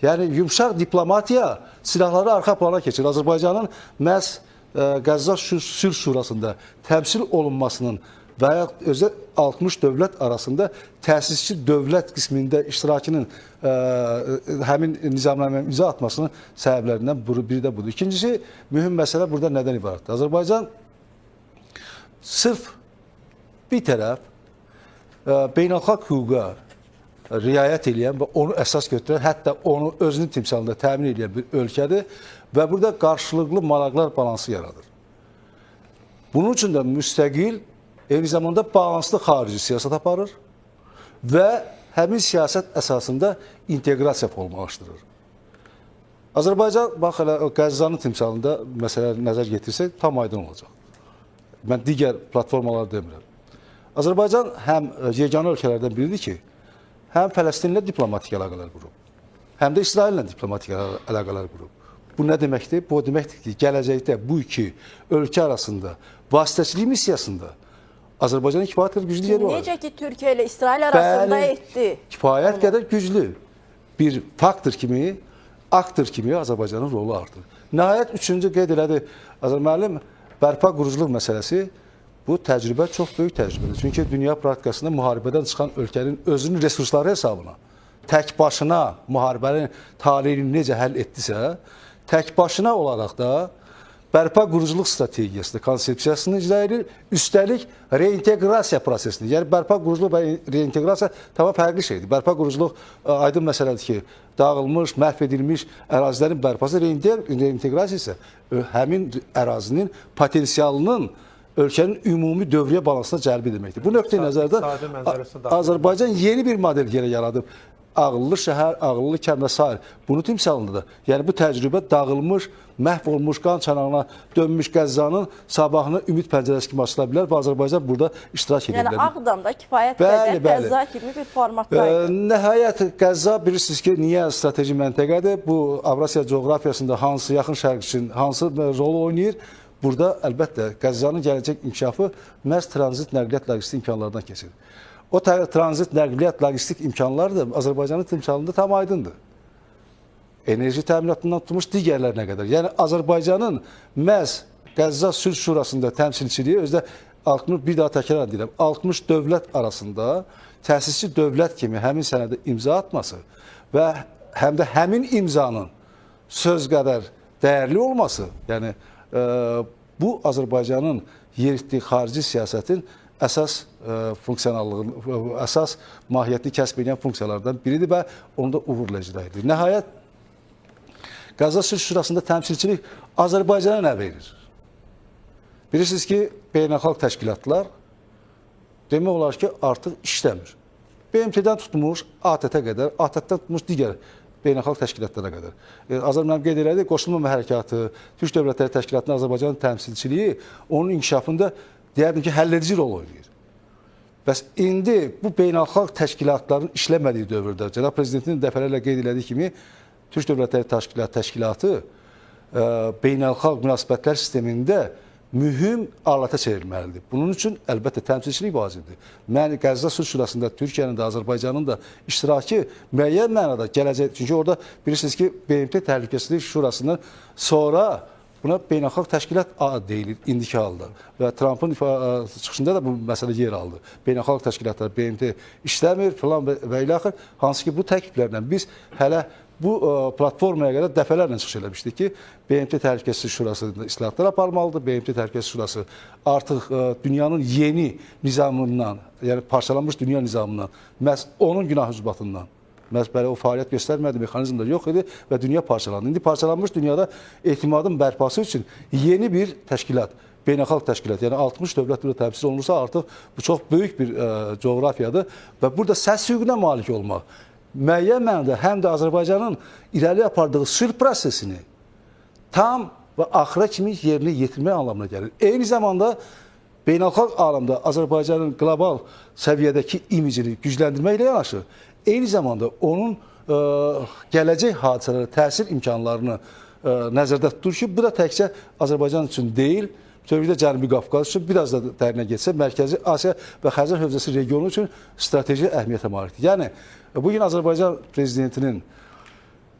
Yəni, yumşaq diplomatiya silahları arxa plana keçir. Azərbaycanın məhz Qəzza Sülh Şurasında təmsil olunmasının və ya özə 60 dövlət arasında təsisçi dövlət qismində iştirakının həmin nizamnaməyə imza atmasının səbəblərindən biri də budur. İkincisi, mühüm məsələ burada nədən ibarətdir? Azərbaycan sırf bir tərəf beynəlxalq hüquqa riayət edən və onu əsas götürən, hətta onu özünün timsalında təmin edən bir ölkədir və burada qarşılıqlı maraqlar balansı yaradır. Bunun üçün də müstəqil, eyni zamanda balanslı xarici siyasət aparır və həmin siyasət əsasında inteqrasiya formalaşdırır. Azərbaycan, bax, elə Qəzzanın timsalında məsələləri nəzər yetirsək, tam aydın olacaq. Mən digər platformaları demirəm. Azərbaycan həm yeganə ölkələrdən biridir ki, həm Fələstinlə diplomatik əlaqələr qurub, həm də İsraillə diplomatik əlaqələr qurub. Bu nə deməkdir? Bu deməkdir ki, gələcəkdə bu iki ölkə arasında vasitəçilik missiyasında Azərbaycanın kifayət qədər güclü yeri var. Necə ki, Türkiyə ilə İsrail arasında etdi. Kifayət qədər güclü bir faktor kimi, aktor kimi Azərbaycanın rolu artır. Nəhayət, üçüncü qeyd elədi müəllim, bərpa quruculuq məsələsi. Bu təcrübə çox böyük təcrübədir. Çünki dünya praktikasında müharibədən çıxan ölkənin özünün resursları hesabına tək başına müharibənin taleyini necə həll etdisə, tək başına olaraq da bərpa quruculuq strategiyasını, konsepsiyasını icra edir. Üstəlik reinteqrasiya prosesini, yəni bərpa quruculuq və reinteqrasiya tamam fərqli şeydir. Bərpa quruculuq aydın məsələdir ki, dağılmış, məhv edilmiş ərazilərin bərpası, reinteqrasiya isə həmin ərazinin potensialının ölkənin ümumi dövriyyə balansına cəlbi deməkdir. Bu nöqteyi nəzərdən Azərbaycan yeni bir model yenə yaradıb. Ağıllı şəhər, ağıllı kənd və s. Bunu timsalındadır. Yəni bu təcrübə dağılmış, məhv olmuş, qan çanağına dönmüş Qəzzanın sabahını ümid pəncərəsi kimi açıla bilər və Azərbaycan burada iştirak edə bilər. Yəni Ağdamda kifayət qədər Qəzza kimi bir formatdaydı. Nəhayət Qəzza bilirsiniz ki, niyə strateji məntəqədir? Bu Avrasiya coğrafiyasında hansı yaxın şərq üçün hansı rol oynayır? Burada əlbəttə Qəzzanın gələcək inkişafı məhz tranzit nəqliyyat logistik imkanlardan keçir. O tranzit nəqliyyat logistik imkanları da Azərbaycanın timsalında tam aydındır. Enerji təminatından tutmuş digərlərinə qədər. Yəni Azərbaycanın məhz Qəzza Sülh Şurasında təmsilçiliyi özdə 60, bir daha təkrar edirəm, 60 dövlət arasında təsisçi dövlət kimi həmin sənədə imza atması və həm də həmin imzanın söz qədər dəyərli olması, yəni bu Azərbaycanın yeritdiyi xarici siyasətin əsas funksiyonallığını, əsas mahiyyətini kəsb edən funksiyalardan biridir və onu da uğurla icra edir. Nəhayət, Qəzza Sülh Şurasında təmsilçilik Azərbaycana nə verir? Bilirsiniz ki, beynəlxalq təşkilatlar demək olar ki, artıq işləmir. BMT-dən tutmuş ATƏT-ə qədər, ATƏT-dən tutmuş digər beynəlxalq təşkilatlara qədər. Azərbaycan qeyd elədi, Qoşulmama Hərəkatı, Türk Dövlətləri Təşkilatının Azərbaycanın təmsilçiliyi onun inkişafında deyərdim ki, həlledici rol oynayır. Bəs indi bu beynəlxalq təşkilatların işləmədiyi dövrdə, Cənab Prezidentin dəfələrlə qeyd elədiyi kimi, Türk Dövlətləri Təşkilatı beynəlxalq münasibətlər sistemində mühüm alata çevrilməlidir. Bunun üçün əlbəttə təmsilçilik vacibdir. Mən Qəzza Sülh Şurasında Türkiyənin də, Azərbaycanın da iştirakı müəyyən mənada gələcək. Çünki orada bilirsiniz ki, BMT Təhlükəsizlik Şurasından sonra buna beynəlxalq təşkilat deyilir indiki halda. Və Trumpın çıxışında da bu məsələ yer aldı. Beynəlxalq təşkilatlar, BMT işləmir filan və ilə axır. Hansı ki, bu təkliflərlə biz hələ bu platformaya qədər dəfələrlə çıxış eləmişdik ki, BMT Təhlükəsizlik Şurasında islahatlar aparılmalıdır. BMT Təhlükəsizlik Şurası artıq dünyanın yeni nizamından, yəni parçalanmış dünya nizamından, məhz onun günah hücubatından, məhz belə o fəaliyyət göstərmədi, mexanizmlər yox idi və dünya parçalandı. İndi parçalanmış dünyada etimadın bərpası üçün yeni bir təşkilat, beynəlxalq təşkilat, yəni 60 dövlət burada təmsil olunursa artıq bu çox böyük bir coğrafiyadır və burada səs hüququna malik olmaq müəyyən mənada həm də Azərbaycanın irəli apardığı sülh prosesini tam və axıra kimi yerinə yetirmək anlamına gəlir. Eyni zamanda beynəlxalq aləmdə Azərbaycanın qlobal səviyyədəki imicini gücləndirməklə yanaşı, eyni zamanda onun gələcək hadisələrə təsir imkanlarını nəzərdə tutur ki, bu da təkcə Azərbaycan üçün deyil, bütövlükdə Cənubi Qafqaz üçün biraz da dərinə getsə, Mərkəzi Asiya və Xəzər hövzəsi regionu üçün strateji əhəmiyyətə malikdir. Yəni, bugün Azərbaycan prezidentinin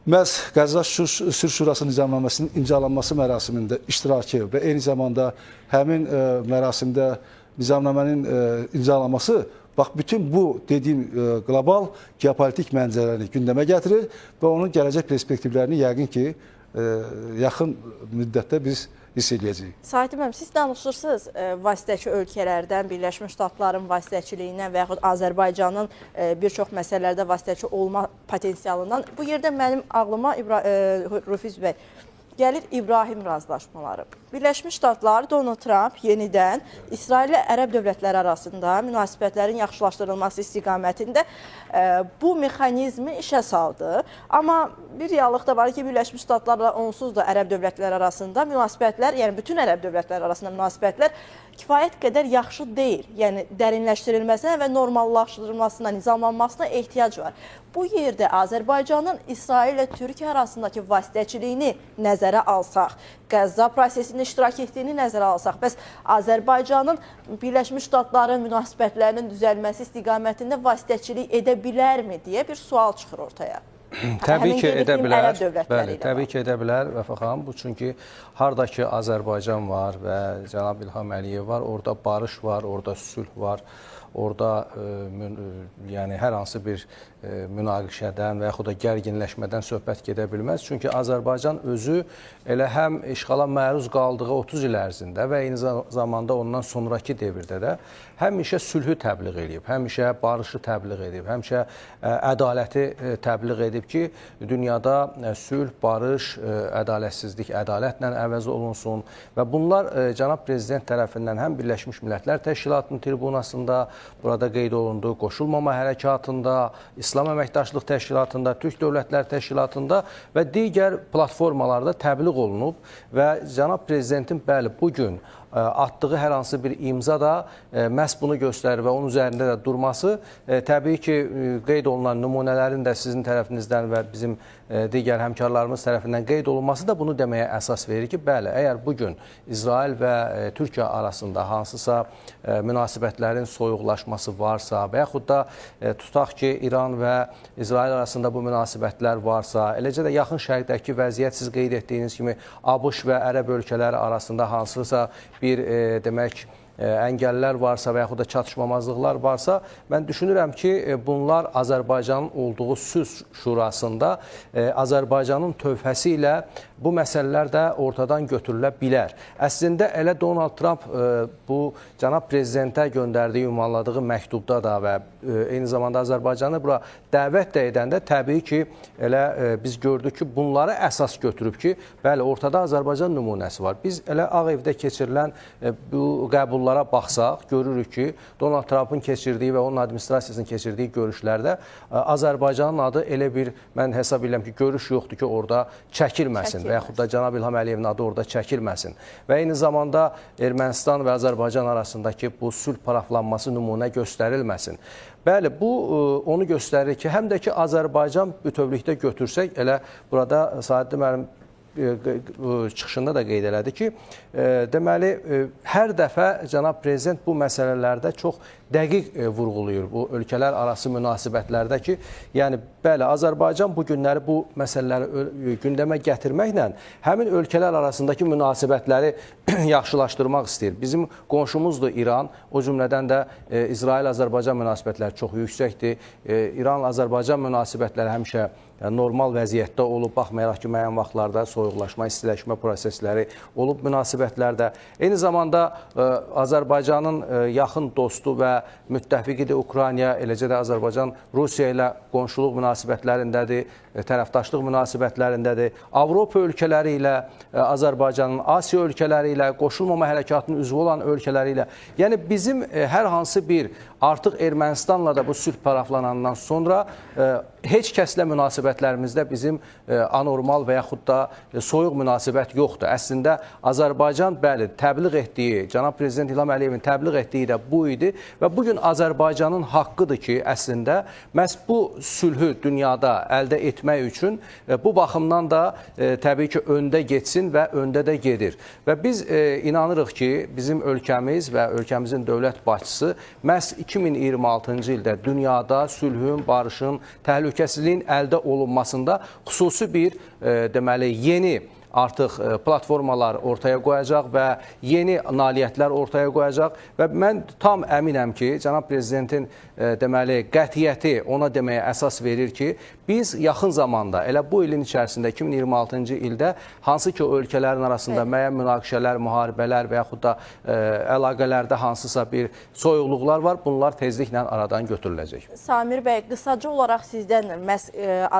məhz Qəzza Sülh Şurası nizamnaməsinin imzalanması mərasimində iştirakı və eyni zamanda həmin mərasimdə nizamnamənin imzalanması bax, bütün bu dediyim qlobal geopolitik mənzərəni gündəmə gətirir və onun gələcək perspektivlərini yəqin ki, yaxın müddətdə biz hiss edəcəyik. Sahid müəllim, siz danışırsınız vasitəçi ölkələrdən Birləşmiş Ştatların vasitəçiliyindən və yaxud Azərbaycanın bir çox məsələlərdə vasitəçi olma potensialından. Bu yerdə mənim ağlıma Rufiz bəy gəlir İbrahim razılaşmaları. Birləşmiş Ştatlar, Donald Trump yenidən İsrail ilə Ərəb dövlətləri arasında münasibətlərin yaxşılaşdırılması istiqamətində bu mexanizmi işə saldı. Amma bir reallıq da var ki, Birləşmiş Ştatlarla onsuz da Ərəb dövlətləri arasında münasibətlər, yəni bütün Ərəb dövlətləri arasında münasibətlər kifayət qədər yaxşı deyil. Yəni dərinləşdirilməsinə və normallaşdırılmasına, nizamlanmasına ehtiyac var. Bu yerdə Azərbaycanın İsrail ilə Türkiyə arasındakı vasitəçiliyini nəzərə alsaq, Qəzza prosesində iştirak etdiyini nəzərə alsaq, bəs Azərbaycanın Birləşmiş Ştatların münasibətlərinin düzəlməsi istiqamətində vasitəçilik edə bilərmi deyə bir sual çıxır ortaya. Təbii ki, edə bilər. Bəli, təbii ki, edə bilər Vəfa xanım. Bu çünki hardakı Azərbaycan var və cənab İlham Əliyev var, orada barış var, orada sülh var. Orada yəni hər hansı bir münaqişədən və yaxud da gərginləşmədən söhbət gedə bilməz. Çünki Azərbaycan özü elə həm işğala məruz qaldığı 30 il ərzində və eyni zamanda ondan sonraki devirdə də həmişə sülhü təbliğ edib, həmişə barışı təbliğ edib, həmişə ədaləti təbliğ edib ki, dünyada sülh, barış, ədalətsizlik ədalətlə əvəz olunsun və bunlar cənab prezident tərəfindən həm Birləşmiş Millətlər Təşkilatının tribunasında burada qeyd olundu, qoşulmama hərəkatında, İslam Əməkdaşlıq Təşkilatında, Türk Dövlətlər Təşkilatında və digər platformalarda təbliğ olunub və cənab prezidentin bəli bugün atdığı hər hansı bir imza da məhz bunu göstərir və onun üzərində də durması təbii ki, qeyd olunan nümunələrin də sizin tərəfinizdən və bizim digər həmkarlarımız tərəfindən qeyd olunması da bunu deməyə əsas verir ki, bəli, əgər bugün İsrail və Türkiyə arasında hansısa münasibətlərin soyuqlaşması varsa və yaxud da tutaq ki, İran və İsrail arasında bu münasibətlər varsa, eləcə də yaxın şərqdəki vəziyyət siz qeyd etdiyiniz kimi ABŞ və Ərəb ölkələri arasında hansısa bir demək əngəllər varsa və yaxud da çatışmamazlıqlar varsa, mən düşünürəm ki, bunlar Azərbaycanın olduğu sülh şurasında Azərbaycanın tövhəsi ilə bu məsələlər də ortadan götürülə bilər. Əslində elə Donald Trump bu cənab prezidentə göndərdiyi, ünvanladığı məktubda da və eyni zamanda Azərbaycanı bura dəvət də edəndə təbii ki, elə biz gördük ki, bunları əsas götürüb ki, bəli, ortada Azərbaycan nümunəsi var. Biz elə Ağ Evdə keçirilən bu qəbullara baxsaq, görürük ki, Donald Trump'ın keçirdiyi və onun administrasiyasının keçirdiyi görüşlərdə Azərbaycanın adı elə bir, mən hesab edirəm ki, görüş yoxdur ki, orada çəkilməsin və yaxud da cənab İlham Əliyevin adı orada çəkilməsin. Və eyni zamanda Ermənistan və Azərbaycan arasındakı bu sülh paraflanması nümunə göstərilməsin. Bəli, bu onu göstərir ki, həm də ki, Azərbaycan bütövlükdə götürsək, elə burada Saadlı müəllim çıxışında da qeyd elədi ki, deməli, hər dəfə cənab prezident bu məsələlərdə çox dəqiq vurğulayır bu ölkələr arası münasibətlərdə ki, yəni, bəli, Azərbaycan bu günləri bu məsələləri gündəmə gətirməklə həmin ölkələr arasındakı münasibətləri yaxşılaşdırmaq istəyir. Bizim qonşumuzdur İran, o cümlədən də İsrail-Azərbaycan münasibətləri çox yüksəkdir. İran-Azərbaycan münasibətləri həmişə normal vəziyyətdə olub, baxmayaraq ki, müəyyən vaxtlarda soyuqlaşma, istiləşmə prosesləri olub münasibətlərdə. Eyni zamanda Azərbaycanın yaxın dostu və müttəfiqidir Ukrayna, eləcə də Azərbaycan Rusiya ilə qonşuluq münasibətlərindədir. tərəfdaşlıq münasibətlərindədir. Avropa ölkələri ilə Azərbaycanın, Asiya ölkələri ilə, qoşulmama hərəkatının üzvü olan ölkələri ilə. Yəni bizim hər hansı bir artıq Ermənistanla da bu sülh paraflanandan sonra heç kəslə münasibətlərimizdə bizim anormal və yaxud da soyuq münasibət yoxdur. Əslində Azərbaycan bəli təbliğ etdiyi, cənab prezident İlham Əliyevin təbliğ etdiyi də bu idi və bugün Azərbaycanın haqqıdır ki, əslində məhz bu sülhü dünyada əldə etmək üçün bu baxımdan da təbii ki öndə getsin və öndə də gedir. Və biz inanırıq ki, bizim ölkəmiz və ölkəmizin dövlət başçısı məhz 2026-cı ildə dünyada sülhün, barışın, təhlükəsizliyin əldə olunmasında xüsusi bir deməli yeni artıq platformalar ortaya qoyacaq və yeni nailiyyətlər ortaya qoyacaq və mən tam əminəm ki, cənab prezidentin deməli qətiyyəti ona deməyə əsas verir ki, biz yaxın zamanda elə bu ilin içərisində 2026-cı ildə hansı ki ölkələrin arasında müəyyən münaqişələr, müharibələr və yaxud da əlaqələrdə hansısa bir soyuqluqlar var, bunlar tezliklə aradan götürüləcək. Samir bəy, qısaca olaraq sizdən məhz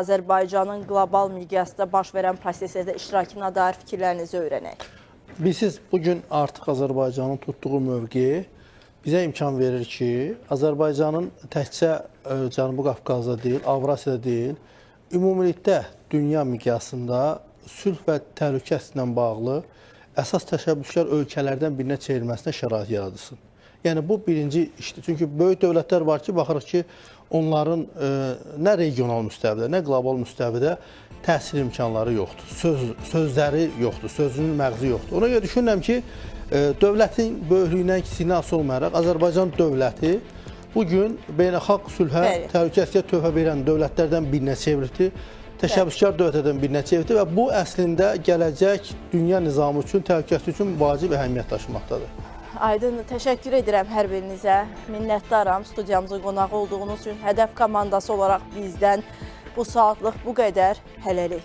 Azərbaycanın qlobal miqyasda baş verən proseslərdə iştirakına dair fikirlərinizi öyrənək. Bilirsiniz, bugün artıq Azərbaycanın tutduğu mövqe bizə imkan verir ki, Azərbaycanın təkcə Cənubi Qafqazda deyil, Avrasiyada deyil, ümumilikdə dünya miqyasında sülh və təhlükəsizliklə bağlı əsas təşəbbüskar ölkələrdən birinə çevrilməsinə şərait yaradılsın. Yəni bu birinci işdir. Çünki böyük dövlətlər var ki, baxırıq ki, onların nə regional müstəvidə, nə qlobal müstəvidə təhsil imkanları yoxdur, sözləri yoxdur, sözünün məğzi yoxdur. Ona görə düşünürəm ki, dövlətin böyüklüyündən kiçiyinə asılı olmayaraq Azərbaycan dövləti bugün beynəlxalq sülhə, təhlükəsizliyə töhfə verən dövlətlərdən birinə çevrildi, təşəbbüskar dövlətlərdən birinə çevrildi və bu əslində gələcək dünya nizamı üçün, təhlükəsizlik üçün vacib əhəmiyyət daşımaqdadır. Aydın, təşəkkür edirəm hər birinizə. Minnətdaram studiyamızın qonağı olduğunuz üçün. Hədəf komandası olaraq bizdən bu saatlıq bu qədər. Hələlik.